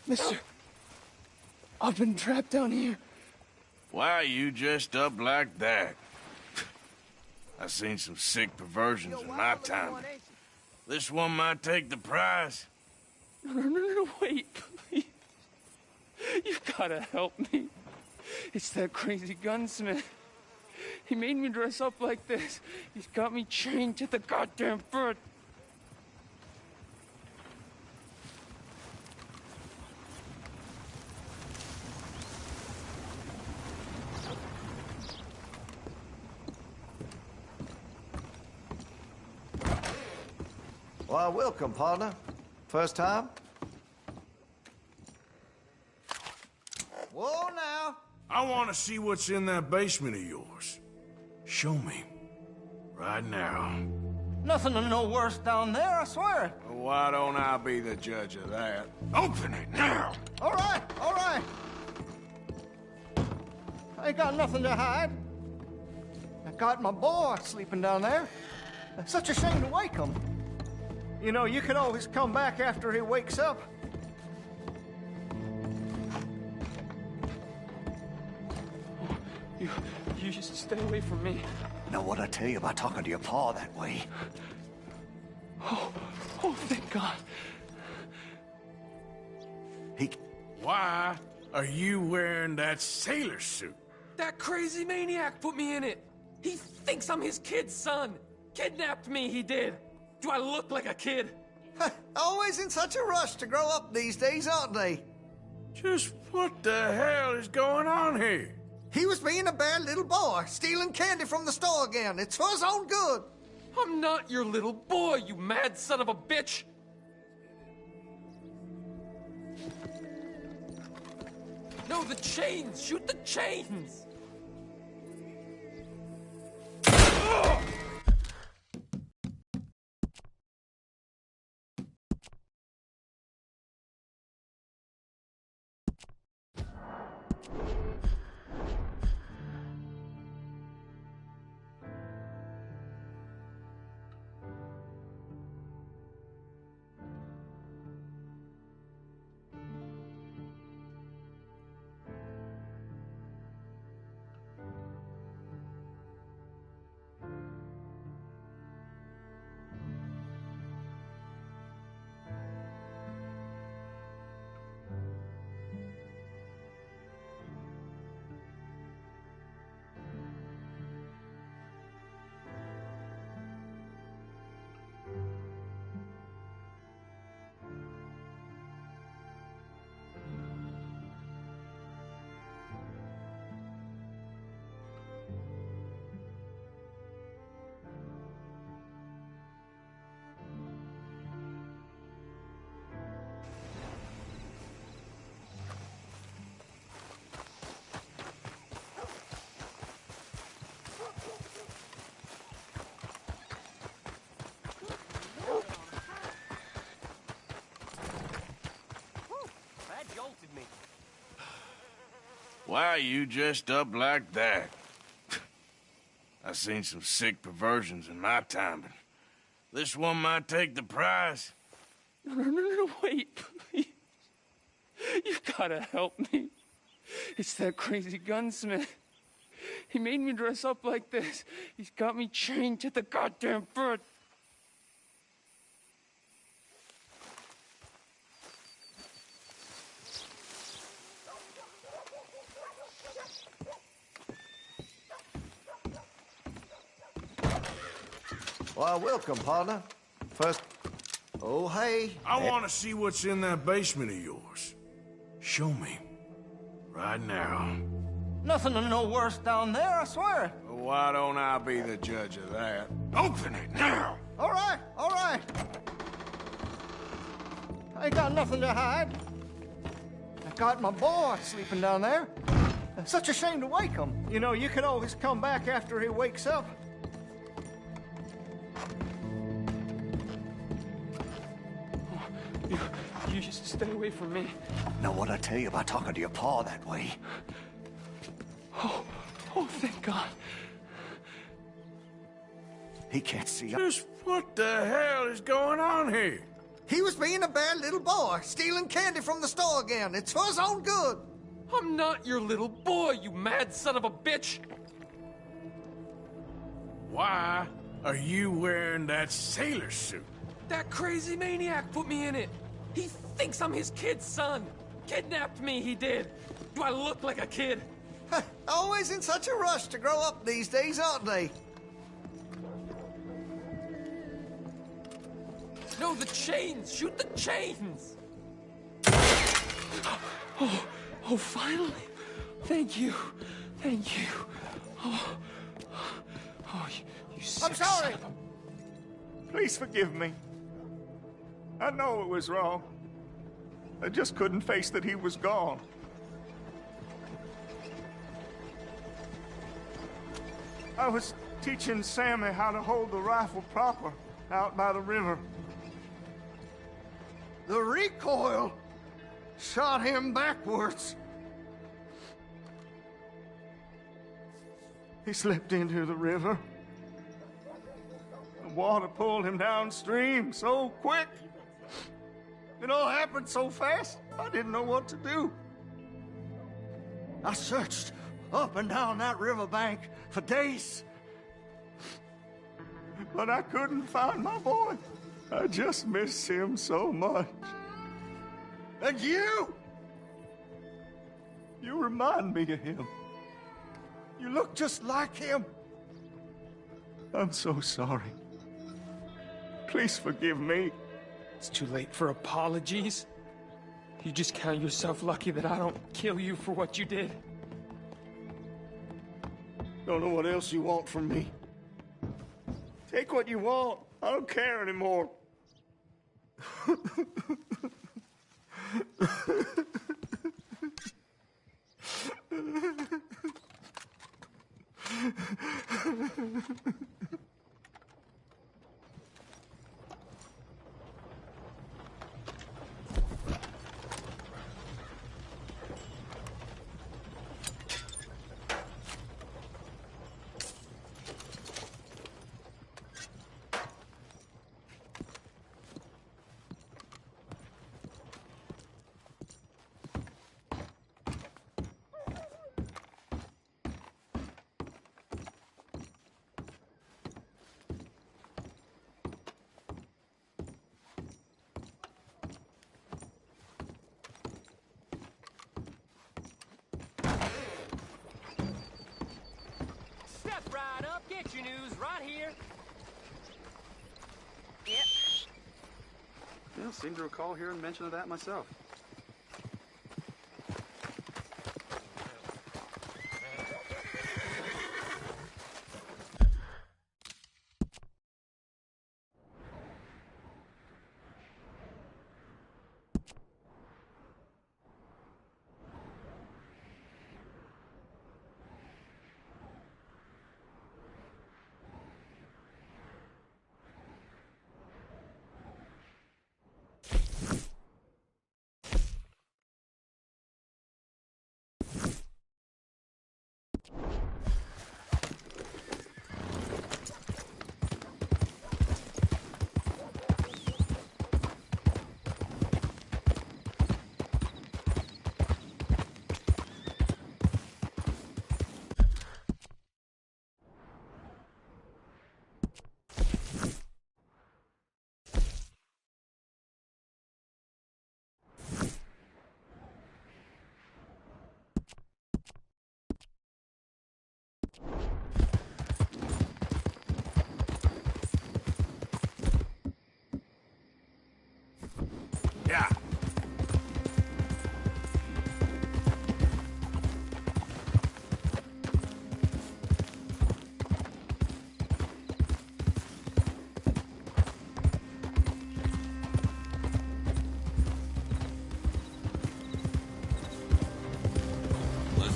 Mister, I've been trapped down here. Why are you dressed up like that? I've seen some sick perversions in my time. This one might take the prize. No, wait, please. You've gotta help me. It's that crazy gunsmith. He made me dress up like this. He's got me chained to the goddamn bird. Why, welcome, partner. First time? Whoa, now. I want to see what's in that basement of yours. Show me. Right now. Nothing no worse down there, I swear. Why don't I be the judge of that? Open it now! All right, all right. I ain't got nothing to hide. I got my boy sleeping down there. It's such a shame to wake him. You know, you can always come back after he wakes up. You just stay away from me. Know what I tell you about talking to your pa that way? Oh, thank God. Why are you wearing that sailor suit? That crazy maniac put me in it. He thinks I'm his kid's son. Kidnapped me, he did. Do I look like a kid? Always in such a rush to grow up these days, aren't they? Just what the hell is going on here? He was being a bad little boy, stealing candy from the store again. It's for his own good. I'm not your little boy, you mad son of a bitch. No, the chains! Shoot the chains! Why you dressed up like that? I've seen some sick perversions in my time, but this one might take the prize. No, wait, please. You've gotta help me. It's that crazy gunsmith. He made me dress up like this. He's got me chained to the goddamn bed. Why, welcome, partner. First... Oh, hey. I want to see what's in that basement of yours. Show me. Right now. Nothing no worse down there, I swear. Well, why don't I be the judge of that? Open it now! All right, all right. I ain't got nothing to hide. I got my boy sleeping down there. Such a shame to wake him. You know, you can always come back after he wakes up. You just stay away from me. Know what I tell you about talking to your pa that way? Oh, thank God. He can't see us. Just what the hell is going on here? He was being a bad little boy, stealing candy from the store again. It's for his own good. I'm not your little boy, you mad son of a bitch! Why are you wearing that sailor suit? That crazy maniac put me in it. He thinks I'm his kid's son. Kidnapped me, he did. Do I look like a kid? Always in such a rush to grow up these days, aren't they? No, the chains! Shoot the chains! Oh, finally. Thank you. Thank you. Oh, you sick I'm sorry. son of a... Please forgive me. I know it was wrong. I just couldn't face that he was gone. I was teaching Sammy how to hold the rifle proper out by the river. The recoil shot him backwards. He slipped into the river. The water pulled him downstream so quick. It all happened so fast, I didn't know what to do. I searched up and down that riverbank for days. But I couldn't find my boy. I just miss him so much. And you remind me of him. You look just like him. I'm so sorry. Please forgive me. It's too late for apologies. You just count yourself lucky that I don't kill you for what you did. Don't know what else you want from me. Take what you want. I don't care anymore. Right up, get your news right here. Yep. Yeah, seem to recall hearing mention of that myself.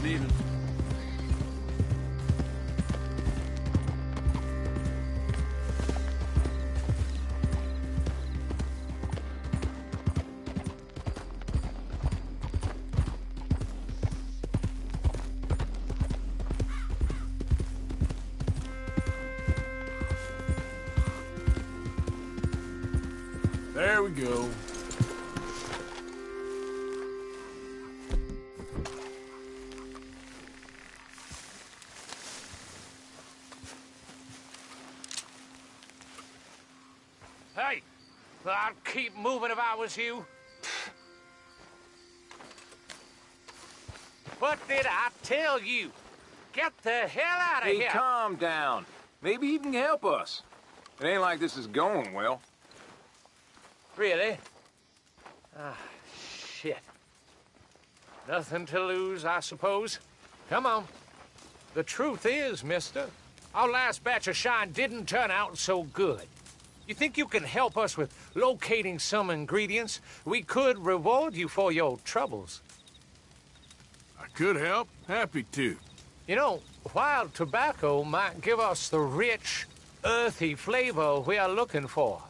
needed. There we go. Hey, I'd keep moving if I was you. What did I tell you? Get the hell out of Hey, here! calm down. Maybe you can help us. It ain't like this is going well. Really? Ah, shit. Nothing to lose, I suppose. Come on. The truth is, mister, our last batch of shine didn't turn out so good. You think you can help us with locating some ingredients? We could reward you for your troubles. I could help. Happy to. You know, wild tobacco might give us the rich, earthy flavor we are looking for.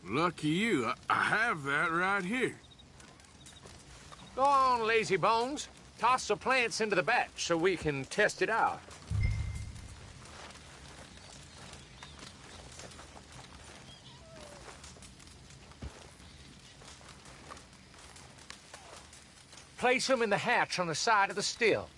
Lucky you. I have that right here. Go on, lazy bones. Toss the plants into the batch so we can test it out. Place them in the hatch on the side of the still.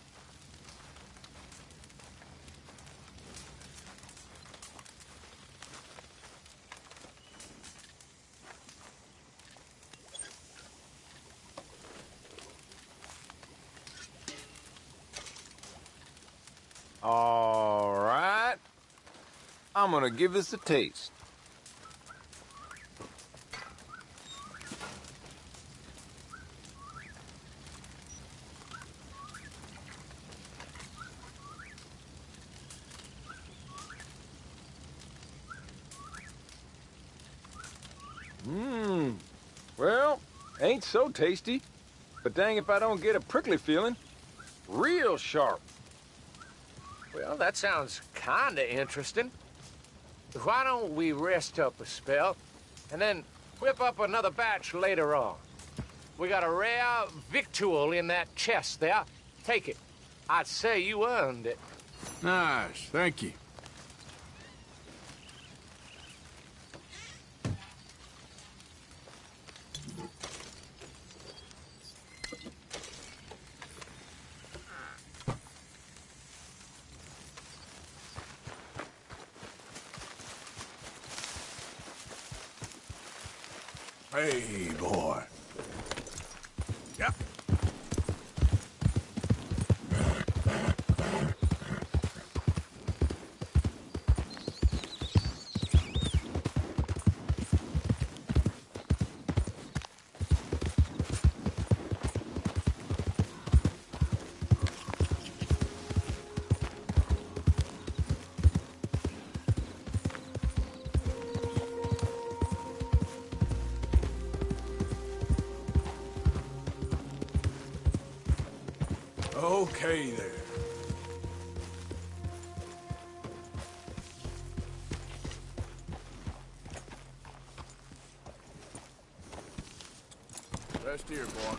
All right. I'm gonna give this a taste. Well, ain't so tasty. But dang if I don't get a prickly feeling. Real sharp. Well, that sounds kinda interesting. Why don't we rest up a spell, and then whip up another batch later on? We got a rare victual in that chest there. Take it. I'd say you earned it. Nice, thank you. Hey, boy. Yep. Okay, there. Rest here, boy.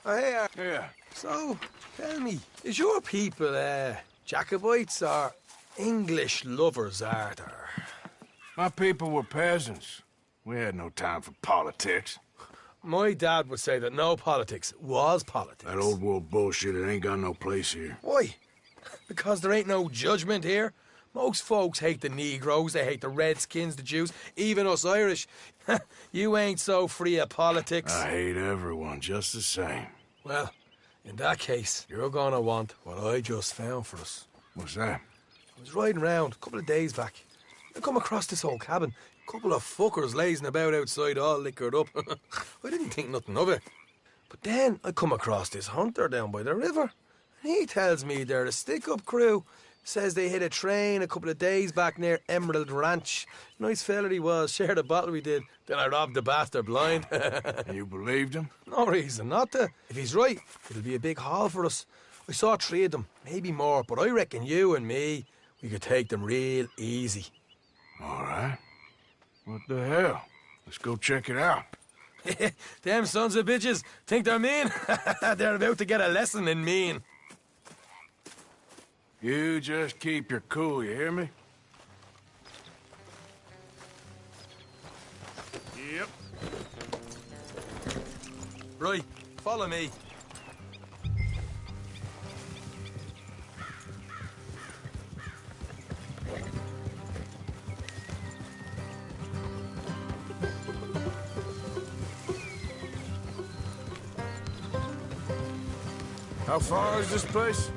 Oh, hey, Yeah. So, tell me, is your people, Jacobites or English lovers, Arthur? My people were peasants. We had no time for politics. My dad would say that no politics was politics. That old world bullshit, it ain't got no place here. Why? Because there ain't no judgment here. Most folks hate the Negroes, they hate the Redskins, the Jews, even us Irish. You ain't so free of politics. I hate everyone just the same. Well, in that case, you're gonna want what I just found for us. What's that? I was riding around a couple of days back. I come across this old cabin. A couple of fuckers lazing about outside all liquored up. I didn't think nothing of it. But then I come across this hunter down by the river. And he tells me they're a stick-up crew. Says they hit a train a couple of days back near Emerald Ranch. Nice fella he was, shared a bottle we did. Then I robbed the bastard blind. You believed him? No reason not to. If he's right, it'll be a big haul for us. I saw 3 of them, maybe more, but I reckon you and me, we could take them real easy. All right. What the hell? Let's go check it out. Them sons of bitches think they're mean. They're about to get a lesson in mean. You just keep your cool, you hear me? Yep. Right, follow me. How far is this place?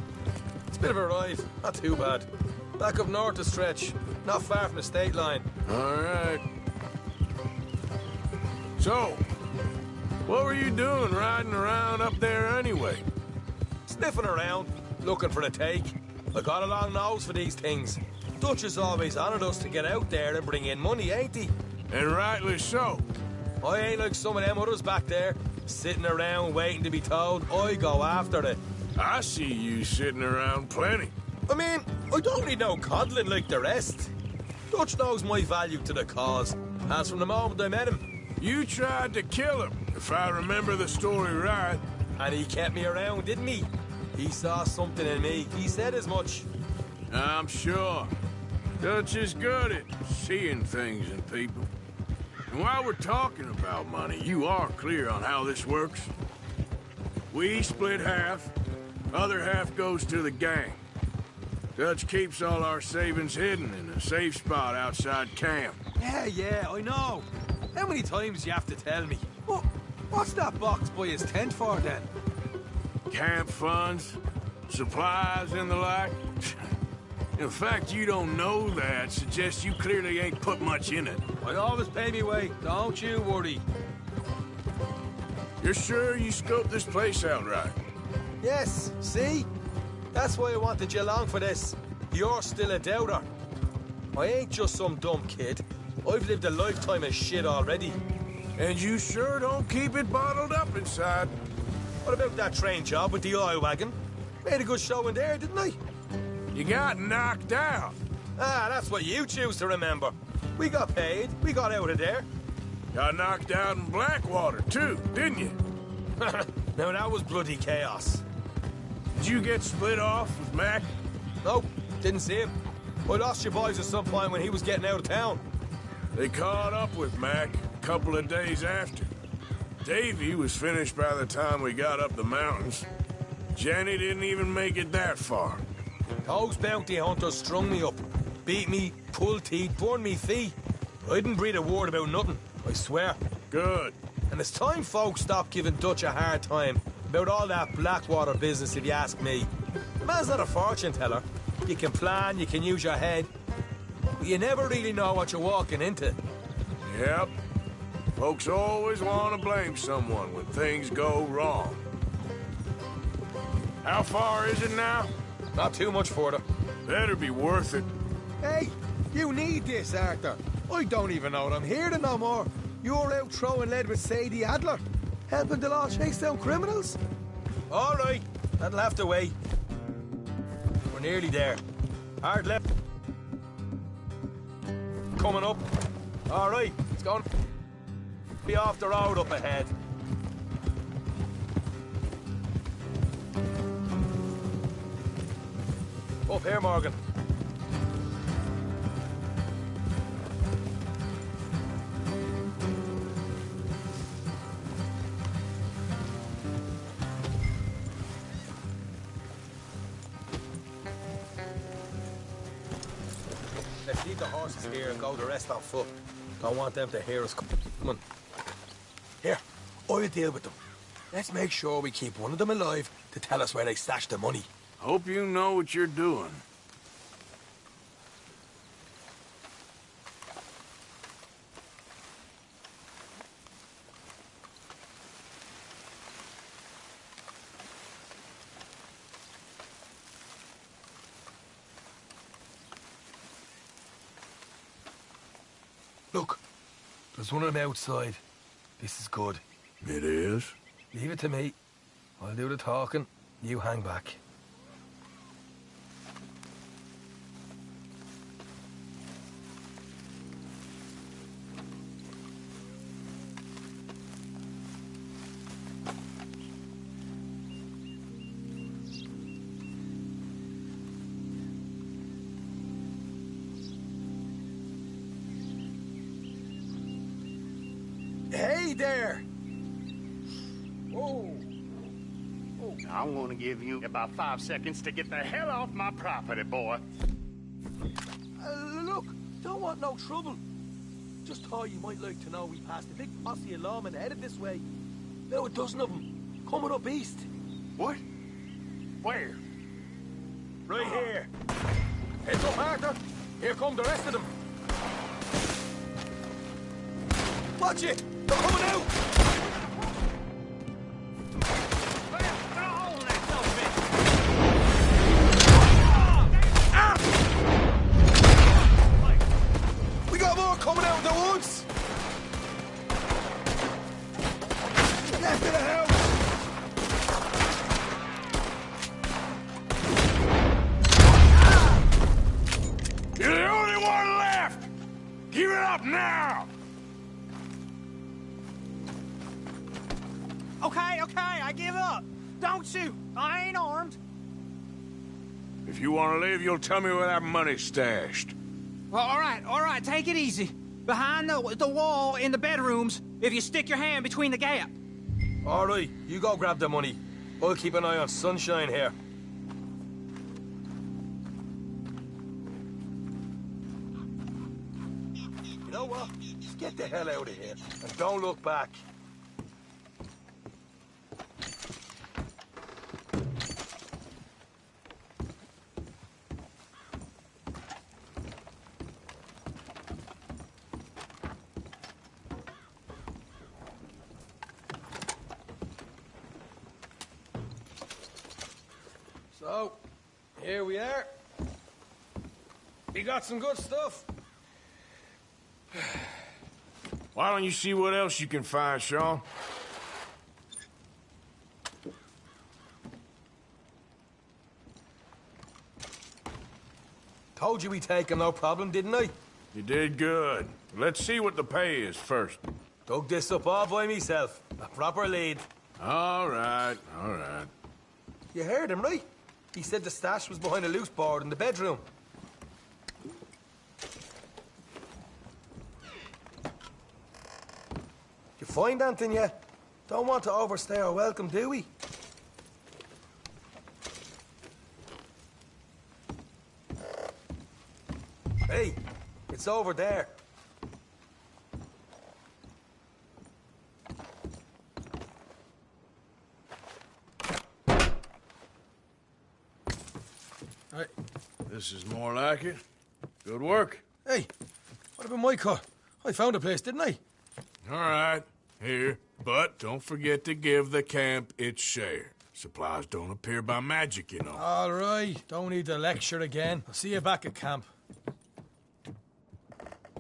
It's a bit of a ride, not too bad. Back up north a stretch, not far from the state line. All right. So, what were you doing riding around up there anyway? Sniffing around, looking for a take. I got a long nose for these things. Dutch has always honoured us to get out there and bring in money, ain't he? And rightly so. I ain't like some of them others back there, sitting around waiting to be told. I go after it. I see you sitting around plenty. I mean, I don't need no coddling like the rest. Dutch knows my value to the cause, as from the moment I met him. You tried to kill him, if I remember the story right. And he kept me around, didn't he? He saw something in me. He said as much. I'm sure. Dutch is good at seeing things in people. And while we're talking about money, you are clear on how this works? We split half, other half goes to the gang. Dutch keeps all our savings hidden in a safe spot outside camp. Yeah, I know. How many times do you have to tell me? What's that box by his tent for, then? Camp funds, supplies, and the like. The fact you don't know that suggests you clearly ain't put much in it. I always pay me way, don't you worry. You're sure you scoped this place out right? Yes, see? That's why I wanted you along for this. You're still a doubter. I ain't just some dumb kid. I've lived a lifetime of shit already. And you sure don't keep it bottled up inside. What about that train job with the oil wagon? Made a good show in there, didn't I? You got knocked out. Ah, that's what you choose to remember. We got paid. We got out of there. Got knocked out in Blackwater, too, didn't you? Now, that was bloody chaos. Did you get split off with Mac? Nope, didn't see him. I lost your boys at some point when he was getting out of town. They caught up with Mac a couple of days after. Davy was finished by the time we got up the mountains. Jenny didn't even make it that far. Those bounty hunters strung me up, beat me, pulled teeth, burned me feet. I didn't breathe a word about nothing, I swear. Good. And it's time folks stopped giving Dutch a hard time about all that Blackwater business, if you ask me. The man's not a fortune teller. You can plan, you can use your head, but you never really know what you're walking into. Yep. Folks always want to blame someone when things go wrong. How far is it now? Not too much further. Better be worth it. Hey, you need this, Arthur. I don't even know what I'm here to no more. You're out throwing lead with Sadie Adler, helping the law chase down criminals? All right, that'll have to wait. We're nearly there. Hard left. Coming up. All right, it's going to be off the road up ahead. Up here, Morgan. Let's leave the horses here and go the rest on foot. Don't want them to hear us. Come on. Here, I'll deal with them. Let's make sure we keep one of them alive to tell us where they stashed the money. Hope you know what you're doing. Look, there's one of them outside. This is good. It is? Leave it to me. I'll do the talking. You hang back. Hey there! Whoa. Oh, I'm gonna give you about 5 seconds to get the hell off my property, boy. Look, don't want no trouble. Just thought you might like to know we passed a big posse of lawmen headed this way. About a dozen of them, coming up east. What? Where? Right here. Heads up, Arthur. Here come the rest of them. Watch it! They're coming out! We got more coming out of the woods! Left of the house! You're the only one left! Give it up now! Okay, I give up. Don't shoot. I ain't armed. If you want to live, you'll tell me where that money's stashed. Well, all right, take it easy. Behind the wall in the bedrooms, if you stick your hand between the gap. All right, you go grab the money. I'll keep an eye on Sunshine here. You know what? Just get the hell out of here and don't look back. So, here we are. We got some good stuff. Why don't you see what else you can find, Sean? Told you we'd take him, no problem, didn't I? You did good. Let's see what the pay is first. Dug this up all by myself. A proper lead. All right. You heard him, right? He said the stash was behind a loose board in the bedroom. You find anything yet? Don't want to overstay our welcome, do we? Hey, it's over there. Right. This is more like it. Good work. Hey, what about my car? I found a place, didn't I? All right. Here. But don't forget to give the camp its share. Supplies don't appear by magic, you know. All right. Don't need to lecture again. I'll see you back at camp.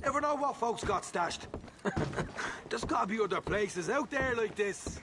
Never know what folks got stashed. There's gotta be other places out there like this.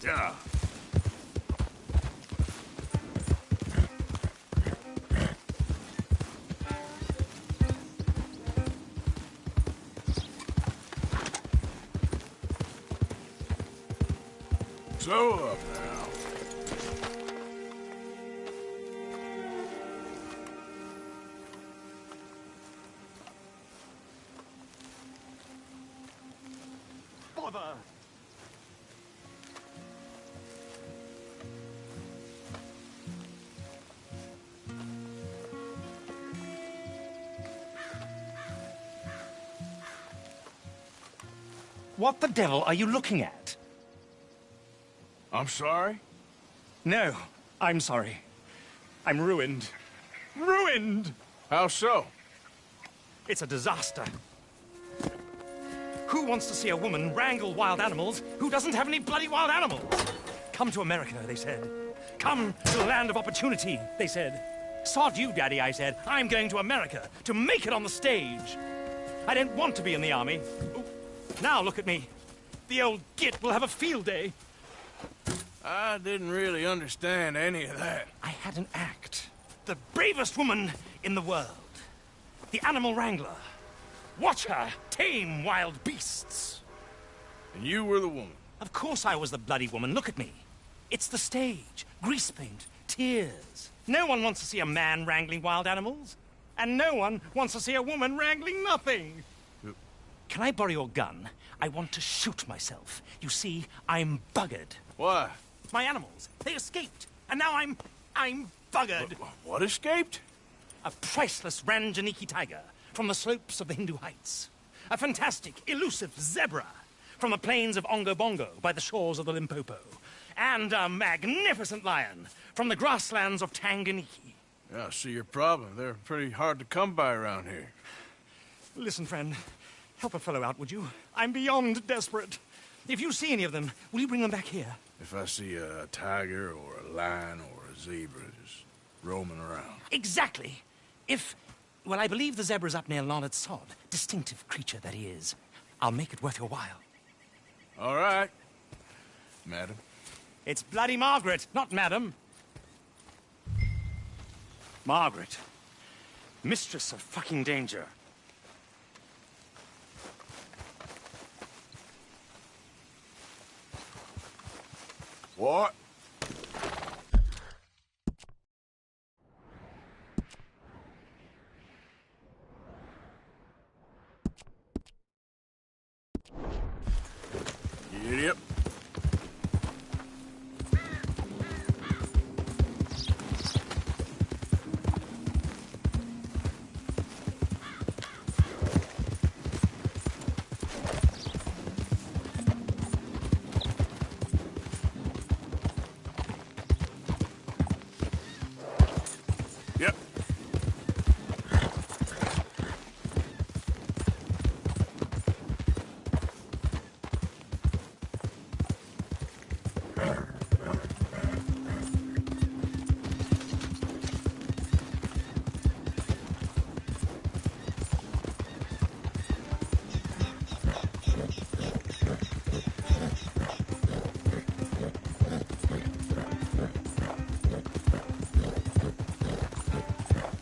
Yeah. So up now. Bother! What the devil are you looking at? I'm sorry? No, I'm sorry. I'm ruined. Ruined! How so? It's a disaster. Who wants to see a woman wrangle wild animals who doesn't have any bloody wild animals? Come to America, they said. Come to the land of opportunity, they said. Sod you, Daddy, I said. I'm going to America to make it on the stage. I don't want to be in the army. Now look at me. The old git will have a field day. I didn't really understand any of that. I had an act. The bravest woman in the world. The animal wrangler. Watch her tame wild beasts. And you were the woman? Of course I was the bloody woman. Look at me. It's the stage. Grease paint. Tears. No one wants to see a man wrangling wild animals. And no one wants to see a woman wrangling nothing. Can I borrow your gun? I want to shoot myself. You see, I'm buggered. Why? My animals. They escaped. And now I'm buggered. What escaped? A priceless Ranjaniki tiger from the slopes of the Hindu Heights. A fantastic, elusive zebra from the plains of Ongo Bongo by the shores of the Limpopo. And a magnificent lion from the grasslands of Tanganyika. Yeah, I see your problem. They're pretty hard to come by around here. Listen, friend. Help a fellow out, would you? I'm beyond desperate. If you see any of them, will you bring them back here? If I see a tiger or a lion or a zebra just roaming around. Exactly. Well, I believe the zebra's up near Larned Sod. Distinctive creature that he is. I'll make it worth your while. All right, madam. It's bloody Margaret, not madam. Margaret. Mistress of fucking danger. What? You idiot. Yep.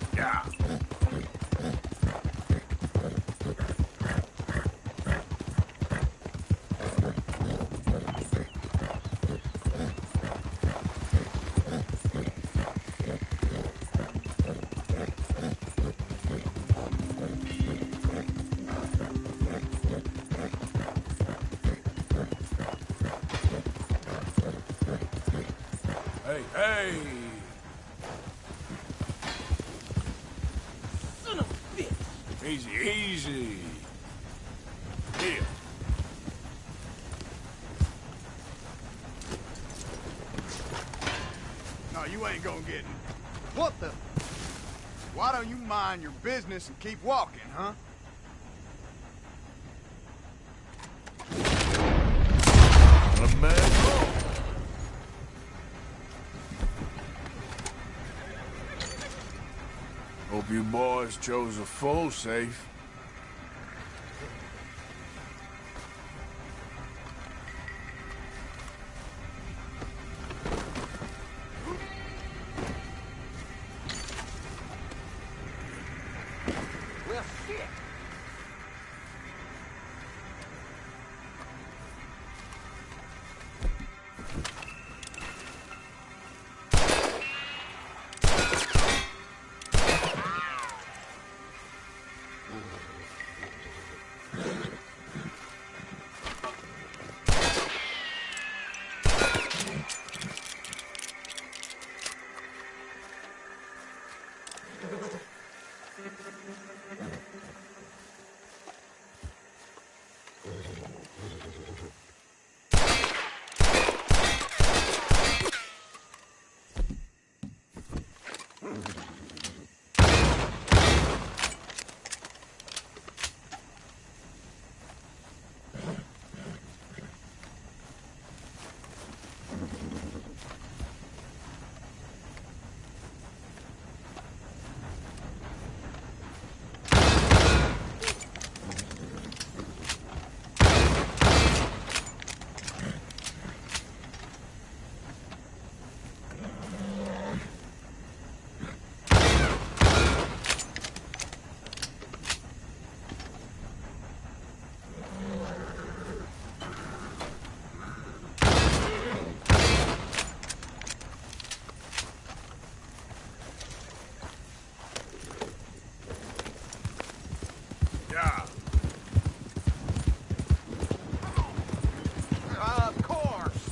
Yeah. Hey, hey! Son of a bitch! Easy, easy. Here. No, you ain't gonna get it. What the? Why don't you mind your business and keep walking, huh? you boys chose a full safe. Well, shit. Of course.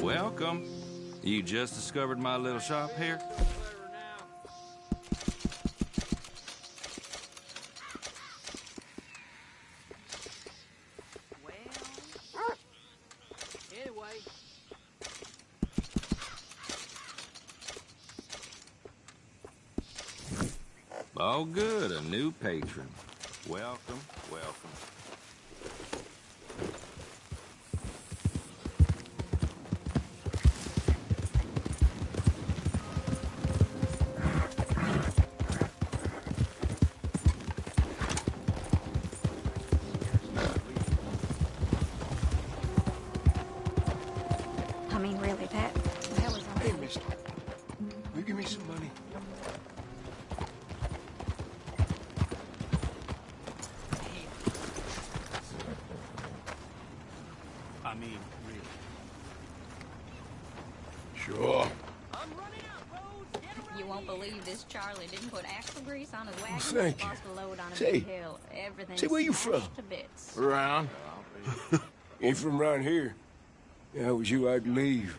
Welcome. You just discovered my little shop here? Anyway. Oh, good. A new patron. Welcome, welcome. I mean, really, that was on. Hey, mister. Will you give me some money? I mean, really. Sure. You won't believe this Charlie didn't put axle grease on his wagon. thank you. Lost a load on a Say- big hill. Everything say, where you smashed from? to bits. Around. Ain't from around here. If I was you, I'd leave.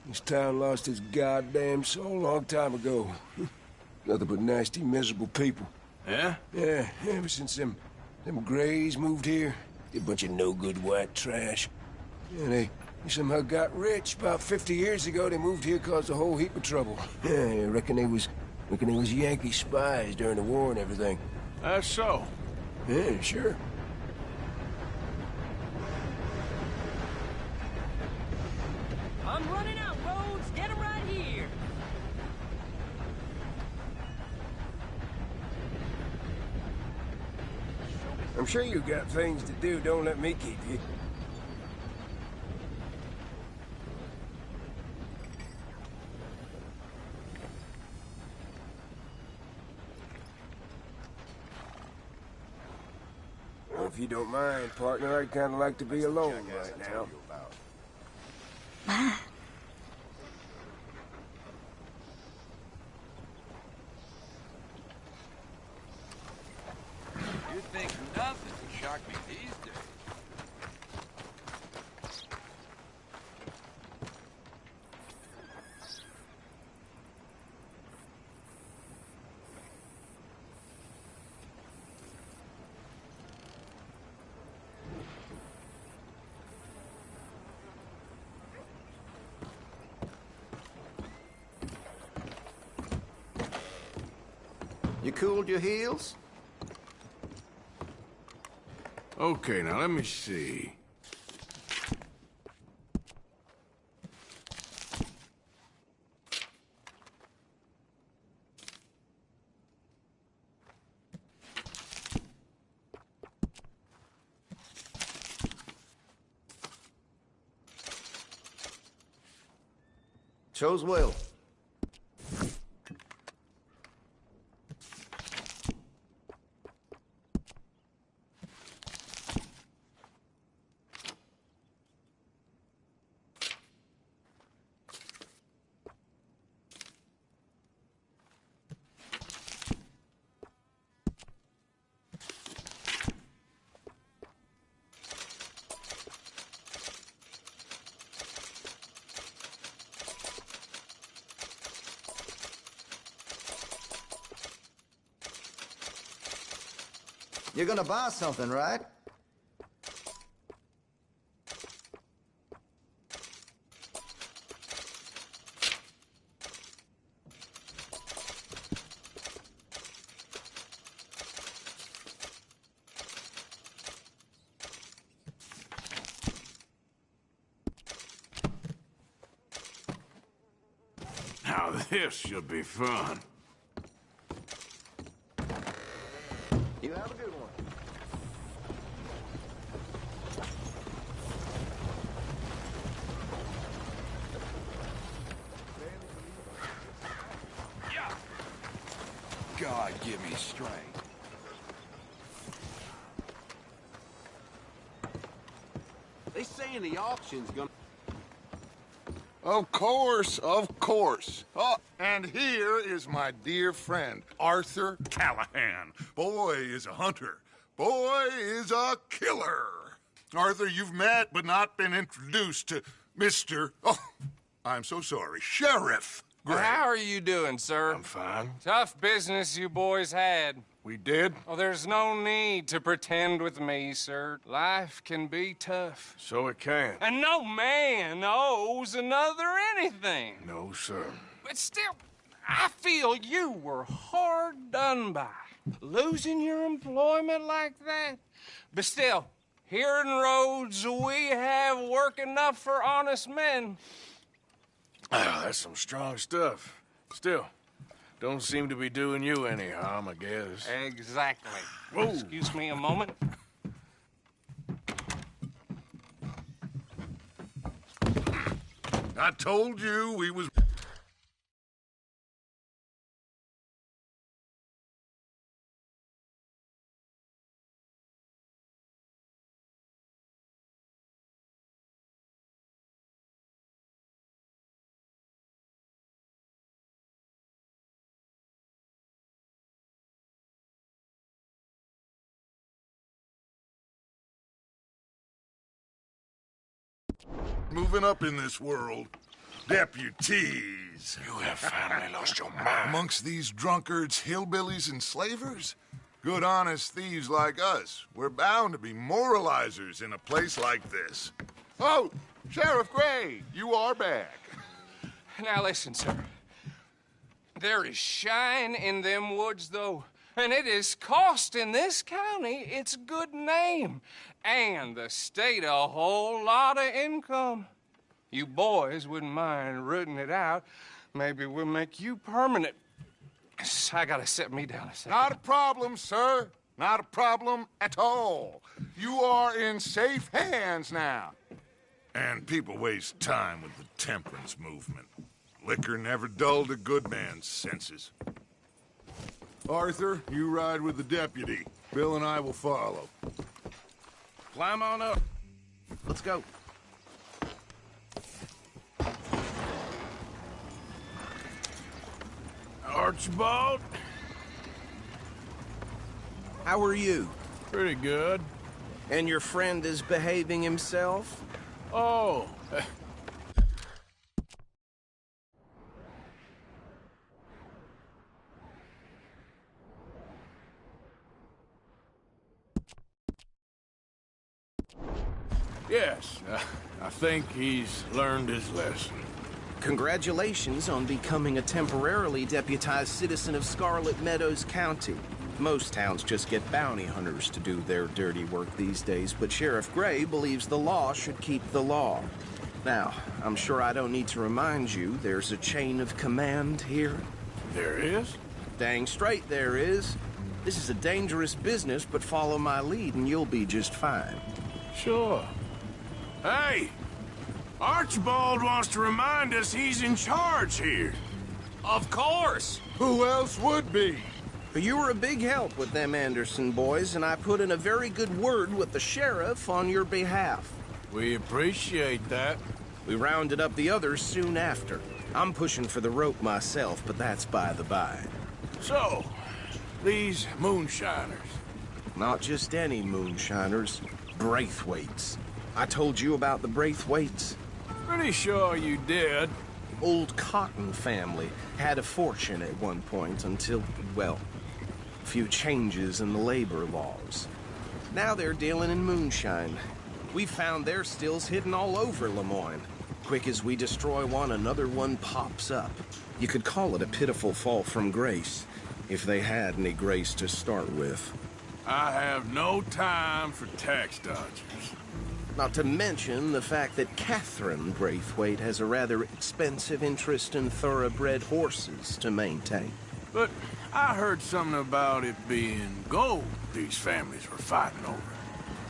This town lost its goddamn soul a long time ago. Nothing but nasty, miserable people. Yeah? Yeah, ever since them Grays moved here, they're a bunch of no-good white trash. Yeah, they somehow got rich. About 50 years ago, they moved here, caused a whole heap of trouble. Yeah, I reckon they was Yankee spies during the war and everything. That's so. Yeah, sure. I'm running out, Rhodes. Get him right here. I'm sure you got things to do. Don't let me keep you. Well, if you don't mind, partner, I'd kind of like to be alone right now. You think nothing can shock me these days. You cooled your heels? Okay, now let me see. Chose well. You're gonna buy something, right? Now this should be fun. You have a good one. God, give me strength. They saying the auction's gonna... Of course, of course. Oh, and here is my dear friend, Arthur Callahan. Boy is a hunter. Boy is a killer. Arthur, you've met but not been introduced to Mr. Oh, I'm so sorry, Sheriff Gray. How are you doing, sir? I'm fine. Tough business you boys had. We did? Oh, there's no need to pretend with me, sir. Life can be tough. So it can. And no man owes another anything. No, sir. But still, I feel you were hard done by. Losing your employment like that. But still, here in Rhodes, we have work enough for honest men. Ah, that's some strong stuff. Still, don't seem to be doing you any harm, I guess. Exactly. Whoa. Excuse me a moment. I told you we was... Moving up in this world, deputies. You have finally lost your mind. Amongst these drunkards, hillbillies, and slavers? Good, honest thieves like us. We're bound to be moralizers in a place like this. Oh, Sheriff Gray, you are back. Now listen, sir. There is shine in them woods, though. And it is costing this county its good name. And the state a whole lot of income. You boys wouldn't mind rooting it out. Maybe we'll make you permanent. I gotta sit me down a second. Not a problem, sir. Not a problem at all. You are in safe hands now. And people waste time with the temperance movement. Liquor never dulled a good man's senses. Arthur, you ride with the deputy. Bill and I will follow. Climb on up. Let's go. Archibald? How are you? Pretty good. And your friend is behaving himself? Oh. Yes, I think he's learned his lesson. Congratulations on becoming a temporarily deputized citizen of Scarlet Meadows County. Most towns just get bounty hunters to do their dirty work these days, but Sheriff Gray believes the law should keep the law. Now, I'm sure I don't need to remind you there's a chain of command here. There is? Dang straight there is. This is a dangerous business, but follow my lead and you'll be just fine. Sure. Hey! Archibald wants to remind us he's in charge here. Of course! Who else would be? You were a big help with them Anderson boys, and I put in a very good word with the sheriff on your behalf. We appreciate that. We rounded up the others soon after. I'm pushing for the rope myself, but that's by the by. So, these moonshiners. Not just any moonshiners, Braithwaites. I told you about the Braithwaites? Pretty sure you did. Old Cotton family had a fortune at one point until, well, a few changes in the labor laws. Now they're dealing in moonshine. We found their stills hidden all over Lemoyne. Quick as we destroy one, another one pops up. You could call it a pitiful fall from grace, if they had any grace to start with. I have no time for tax dodgers. Not to mention the fact that Catherine Braithwaite has a rather expensive interest in thoroughbred horses to maintain. But I heard something about it being gold these families were fighting over.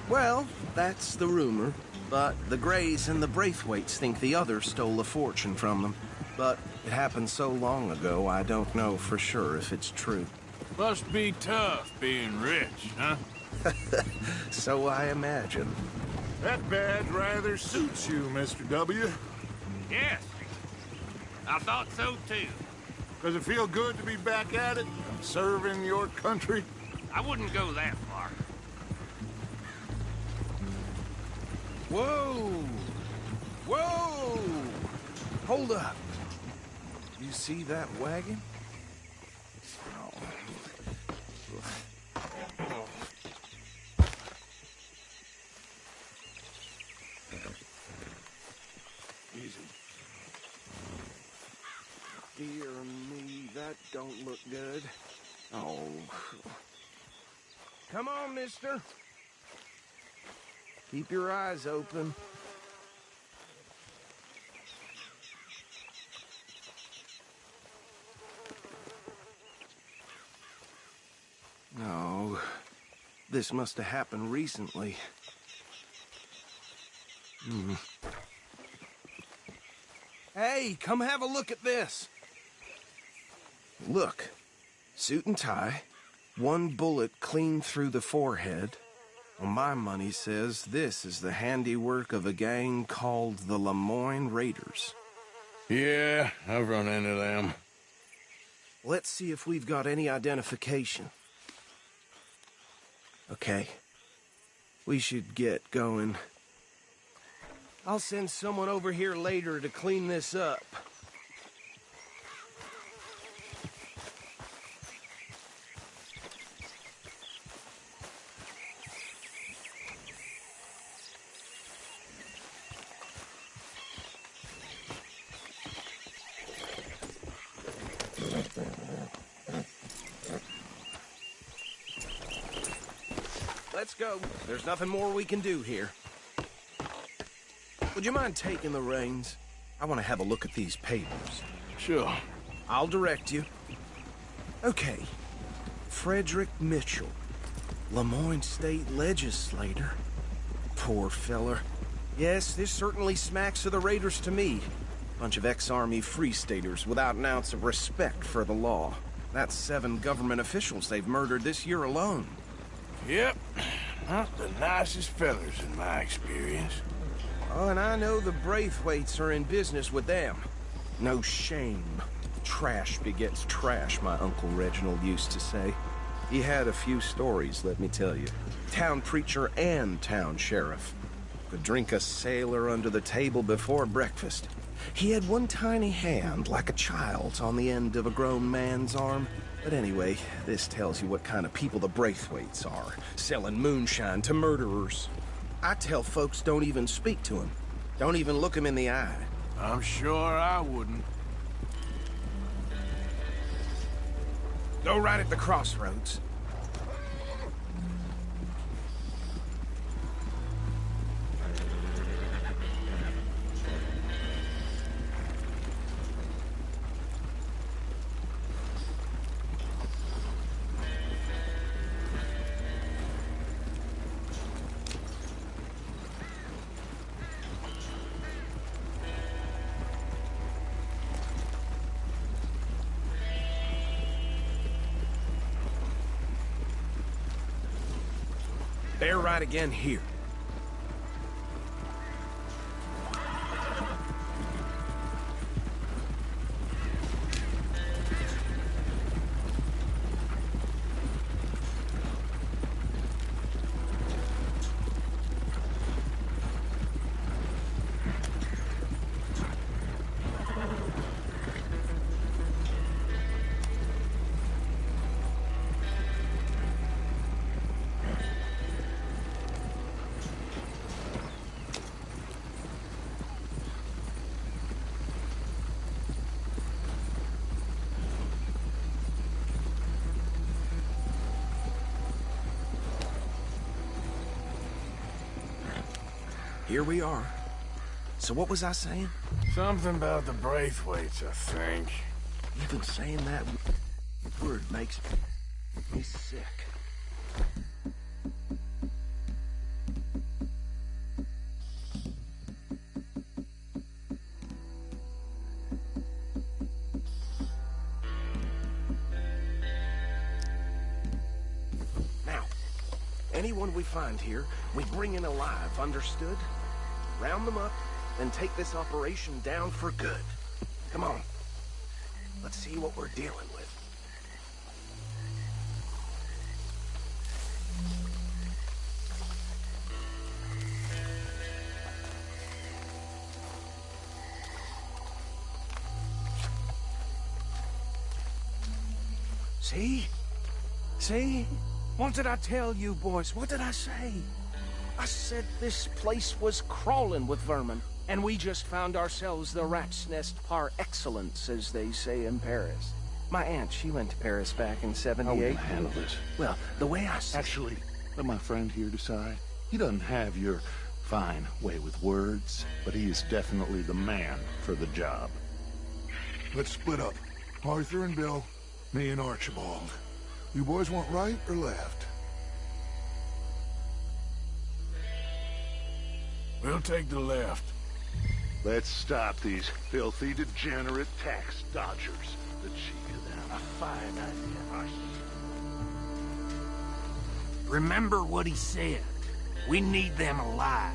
Well, that's the rumor. But the Grays and the Braithwaites think the other stole a fortune from them. But it happened so long ago, I don't know for sure if it's true. Must be tough being rich, huh? So I imagine. That badge rather suits you, Mr. W. Yes. I thought so, too. Does it feel good to be back at it, serving your country? I wouldn't go that far. Whoa! Whoa! Hold up. You see that wagon? Easy. Dear me, that don't look good. Oh. Come on, mister. Keep your eyes open. No. This must have happened recently. Hey, come have a look at this. Look. Suit and tie. One bullet clean through the forehead. Well, my money says this is the handiwork of a gang called the Lemoyne Raiders. Yeah, I've run into them. Let's see if we've got any identification. Okay. We should get going. I'll send someone over here later to clean this up. Let's go. There's nothing more we can do here. Would you mind taking the reins? I want to have a look at these papers. Sure. I'll direct you. Okay. Frederick Mitchell, Lemoyne State Legislator. Poor feller. Yes, this certainly smacks of the Raiders to me. Bunch of ex-Army Free Staters without an ounce of respect for the law. That's 7 government officials they've murdered this year alone. Yep. Not the nicest fellers in my experience. Oh, and I know the Braithwaites are in business with them. No shame. Trash begets trash, my Uncle Reginald used to say. He had a few stories, let me tell you. Town preacher and town sheriff. Could drink a sailor under the table before breakfast. He had one tiny hand, like a child's, on the end of a grown man's arm. But anyway, this tells you what kind of people the Braithwaites are, selling moonshine to murderers. I tell folks don't even speak to him. Don't even look him in the eye. I'm sure I wouldn't. Go right at the crossroads. Bear right again here. Here we are. So what was I saying? Something about the Braithwaites, I think. Even saying that word makes me sick. Now, anyone we find here, we bring in alive, understood? Round them up, and take this operation down for good. Come on. Let's see what we're dealing with. See? See? What did I tell you, boys? What did I say? I said this place was crawling with vermin, and we just found ourselves the rat's nest par excellence, as they say in Paris. My aunt, she went to Paris back in '78. How are we gonna handle this? Well, the way I see Actually, let my friend here decide. He doesn't have your fine way with words, but he is definitely the man for the job. Let's split up. Arthur and Bill, me and Archibald. You boys want right or left? We'll take the left. Let's stop these filthy, degenerate tax dodgers. The cheek of them. a fine idea. Remember what he said. We need them alive.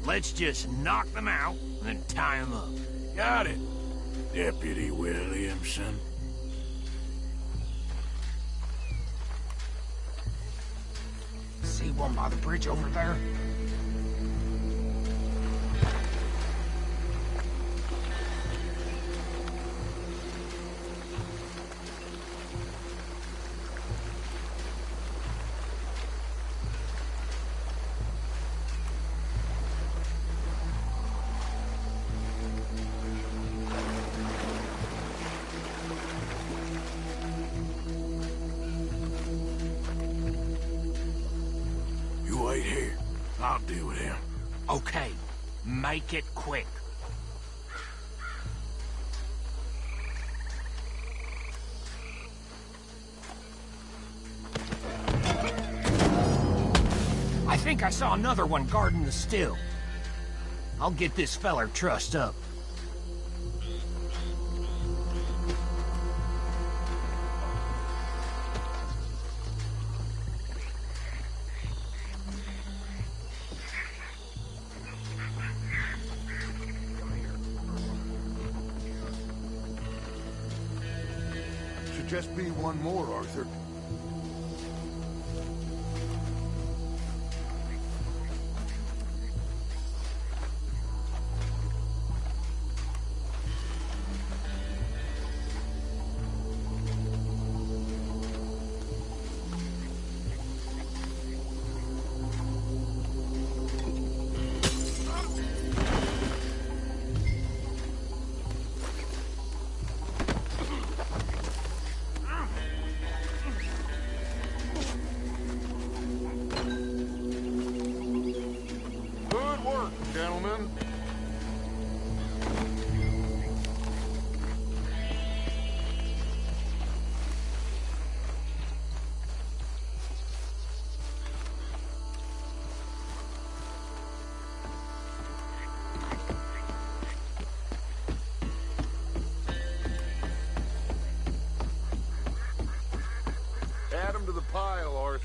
Let's just knock them out and then tie them up. Got it, Deputy Williamson. See one by the bridge over there? Wait here. I'll deal with him. Okay. Make it quick. I think I saw another one guarding the still. I'll get this feller trussed up. Just be one more, Arthur.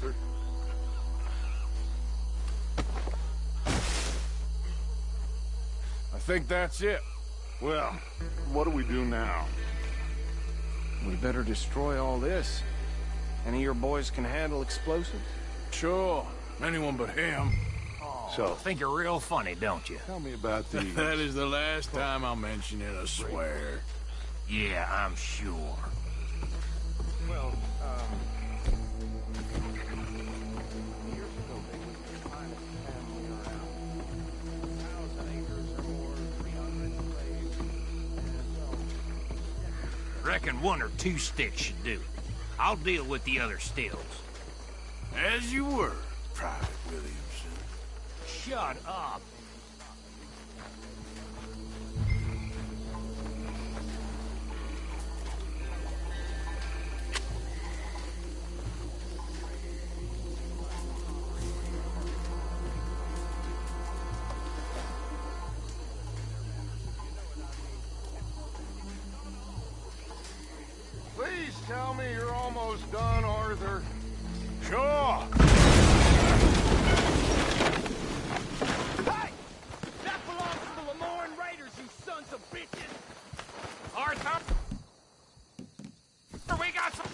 Arthur. I think that's it. Well, what do we do now? We better destroy all this. Any of your boys can handle explosives? Sure. Anyone but him. So, think you're real funny, don't you? Tell me about these. That is the last time I'll mention it, I swear. Yeah, I'm sure. Well, Reckon 1 or 2 sticks should do it. I'll deal with the other stills. As you were, Private Williamson. Shut up. Please tell me you're almost done, Arthur. Sure. Hey! That belongs to the Lemoran Raiders, you sons of bitches! Arthur! We got some...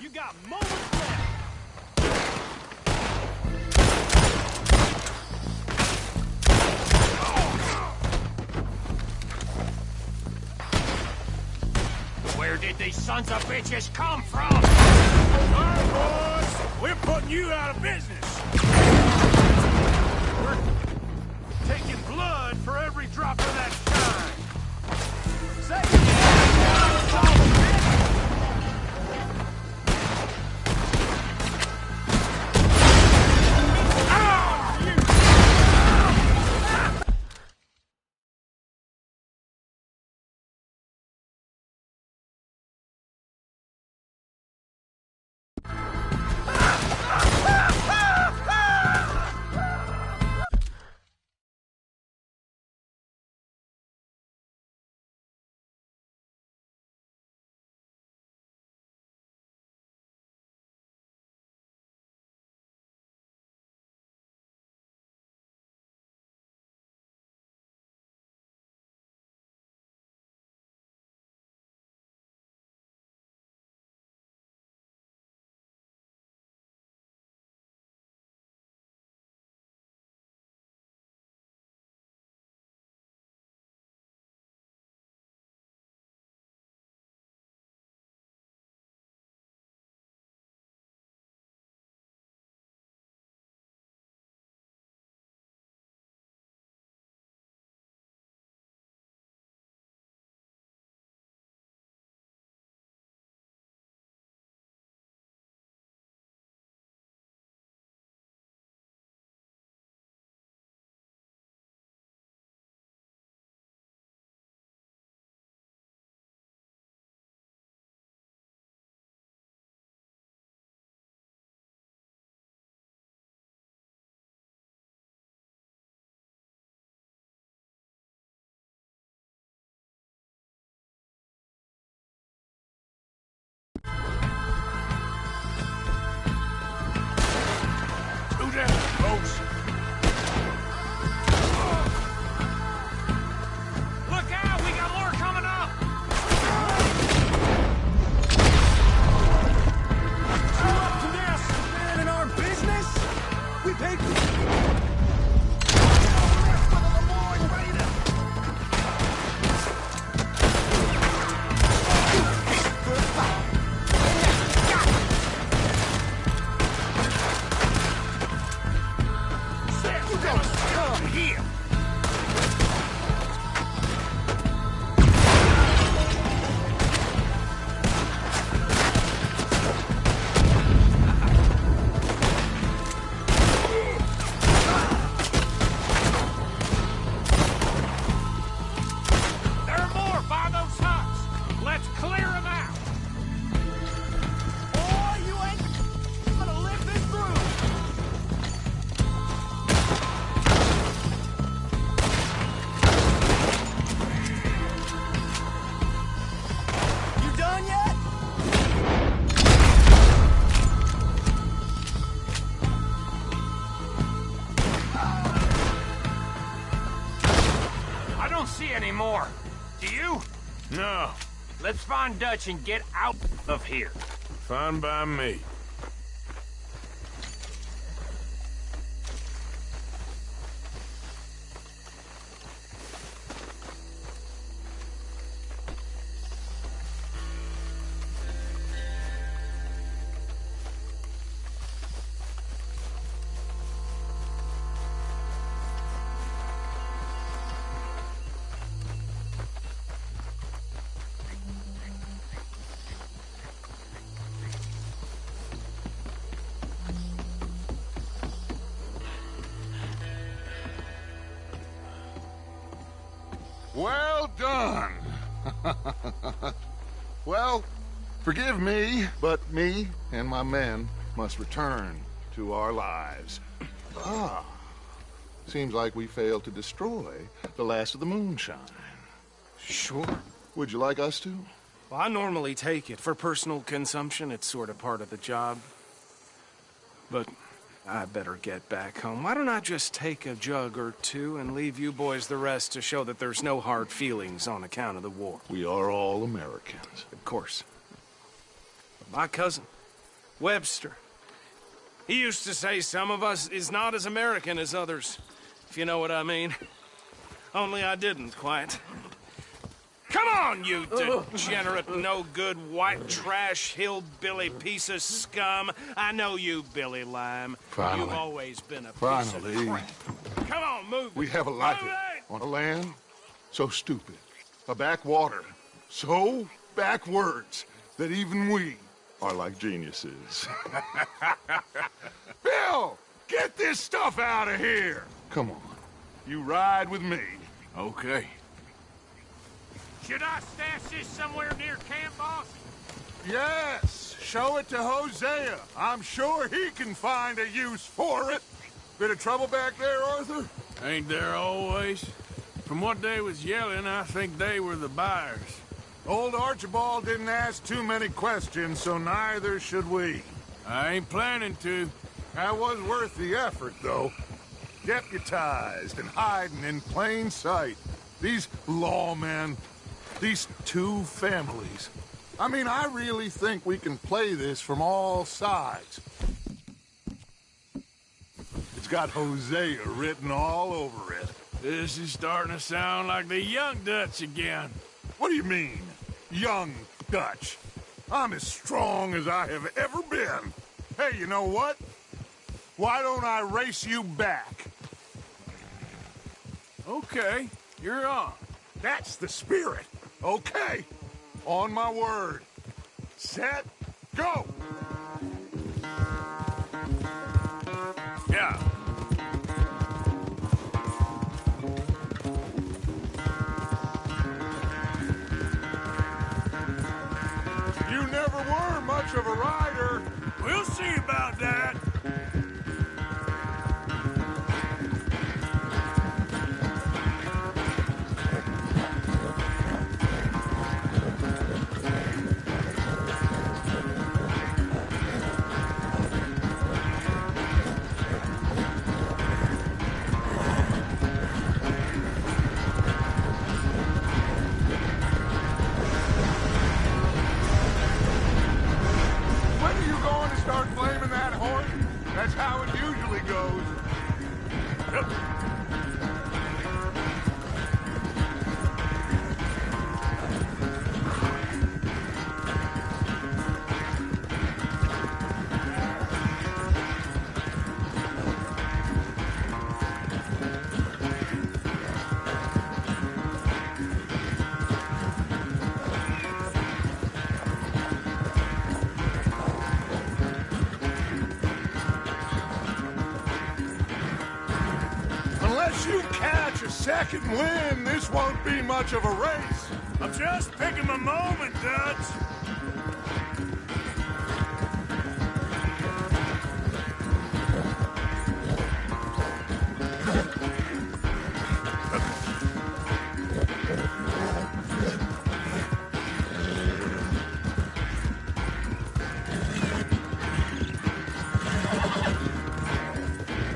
You got moments left! Where did these sons of bitches come from? All right, boys. We're putting you out of business. We're taking blood for every drop of that shine. Say more. Do you? No. Let's find Dutch and get out of here. Fine by me. Well done. Well, forgive me, but me and my men must return to our lives. Seems like we failed to destroy the last of the moonshine. Sure. Would you like us to? Well, I normally take it. For personal consumption, it's sort of part of the job. But I better get back home. Why don't I just take a jug or two and leave you boys the rest to show that there's no hard feelings on account of the war? We are all Americans. Of course. But my cousin, Webster, he used to say some of us is not as American as others, if you know what I mean. Only I didn't quite. Come on, you degenerate, no-good, white trash, hillbilly piece of scum. I know you, Billy Lime. Finally. You've always been a piece Finally. of crap. Come on, move it. We have a life on a land so stupid, a backwater so backwards that even we are like geniuses. Bill, get this stuff out of here. Come on, you ride with me. Okay. Should I stash this somewhere near camp, boss? Yes, show it to Hosea. I'm sure he can find a use for it. Bit of trouble back there, Arthur? Ain't there always? From what they was yelling, I think they were the buyers. Old Archibald didn't ask too many questions, so neither should we. I ain't planning to. That was worth the effort, though. Deputized and hiding in plain sight. These lawmen, these two families. I mean, I really think we can play this from all sides. It's got Hosea written all over it. This is starting to sound like the young Dutch again. What do you mean, young Dutch? I'm as strong as I have ever been. Hey, you know what? Why don't I race you back? Okay, you're on. That's the spirit. Okay, on my word. Set, go! Yeah. You never were much of a rider. We'll see about that. That's how it usually goes. Unless you catch a second wind, this won't be much of a race. I'm just picking my moment, Dutch.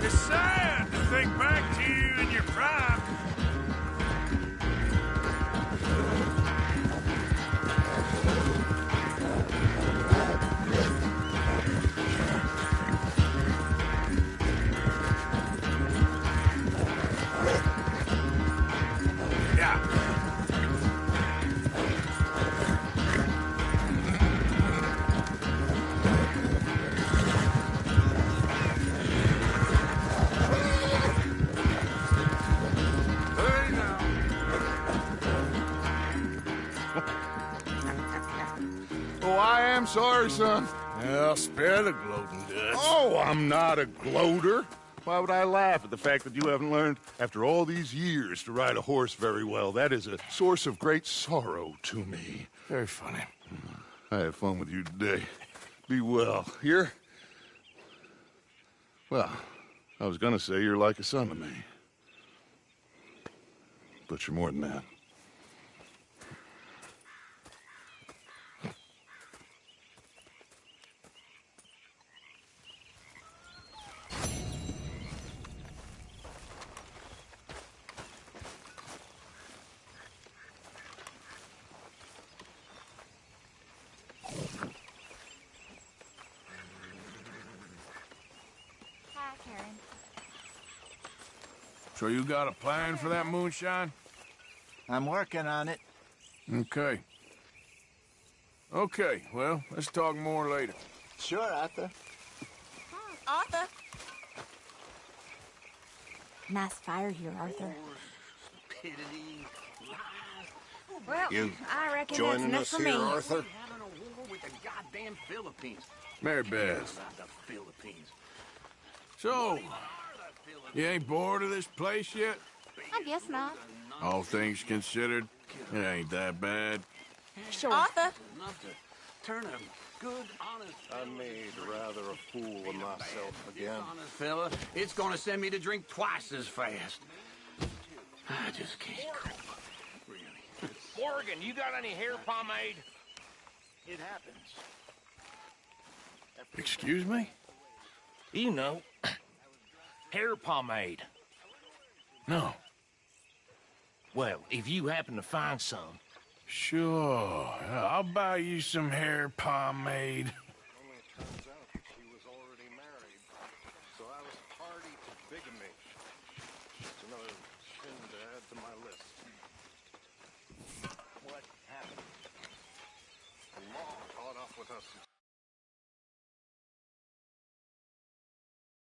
It's sad to think back to you in your prime. Oh, I am sorry, son. Well, spare the gloating, Dutch. Oh, I'm not a gloater. Why would I laugh at the fact that you haven't learned, after all these years, to ride a horse very well? That is a source of great sorrow to me. Very funny. I had fun with you today. Be well. Here? Well, I was gonna say you're like a son to me. But you're more than that. Hi, Karen. So you got a plan for that moonshine? I'm working on it. Okay. Okay, well, let's talk more later. Sure, Arthur. Arthur. Nice fire here, Arthur. Well, You I reckon that's joining enough us for here, me. Arthur? With the goddamn Philippines. Mary Beth. The Philippines. So, you ain't bored of this place yet? I guess not. All things considered, it ain't that bad. Sure. Arthur. Enough to turn a good, honest... I made rather a fool of myself again. honest fella. It's gonna send me to drink twice as fast. I just can't cope. Really. Morgan, you got any hair pomade? It happens. Excuse me? You know, hair pomade. No. Well, if you happen to find some. Sure. I'll buy you some hair pomade. Only it turns out that she was already married, so I was party to bigamy. It's another sin to add to my list. What happened? Ma caught up with us in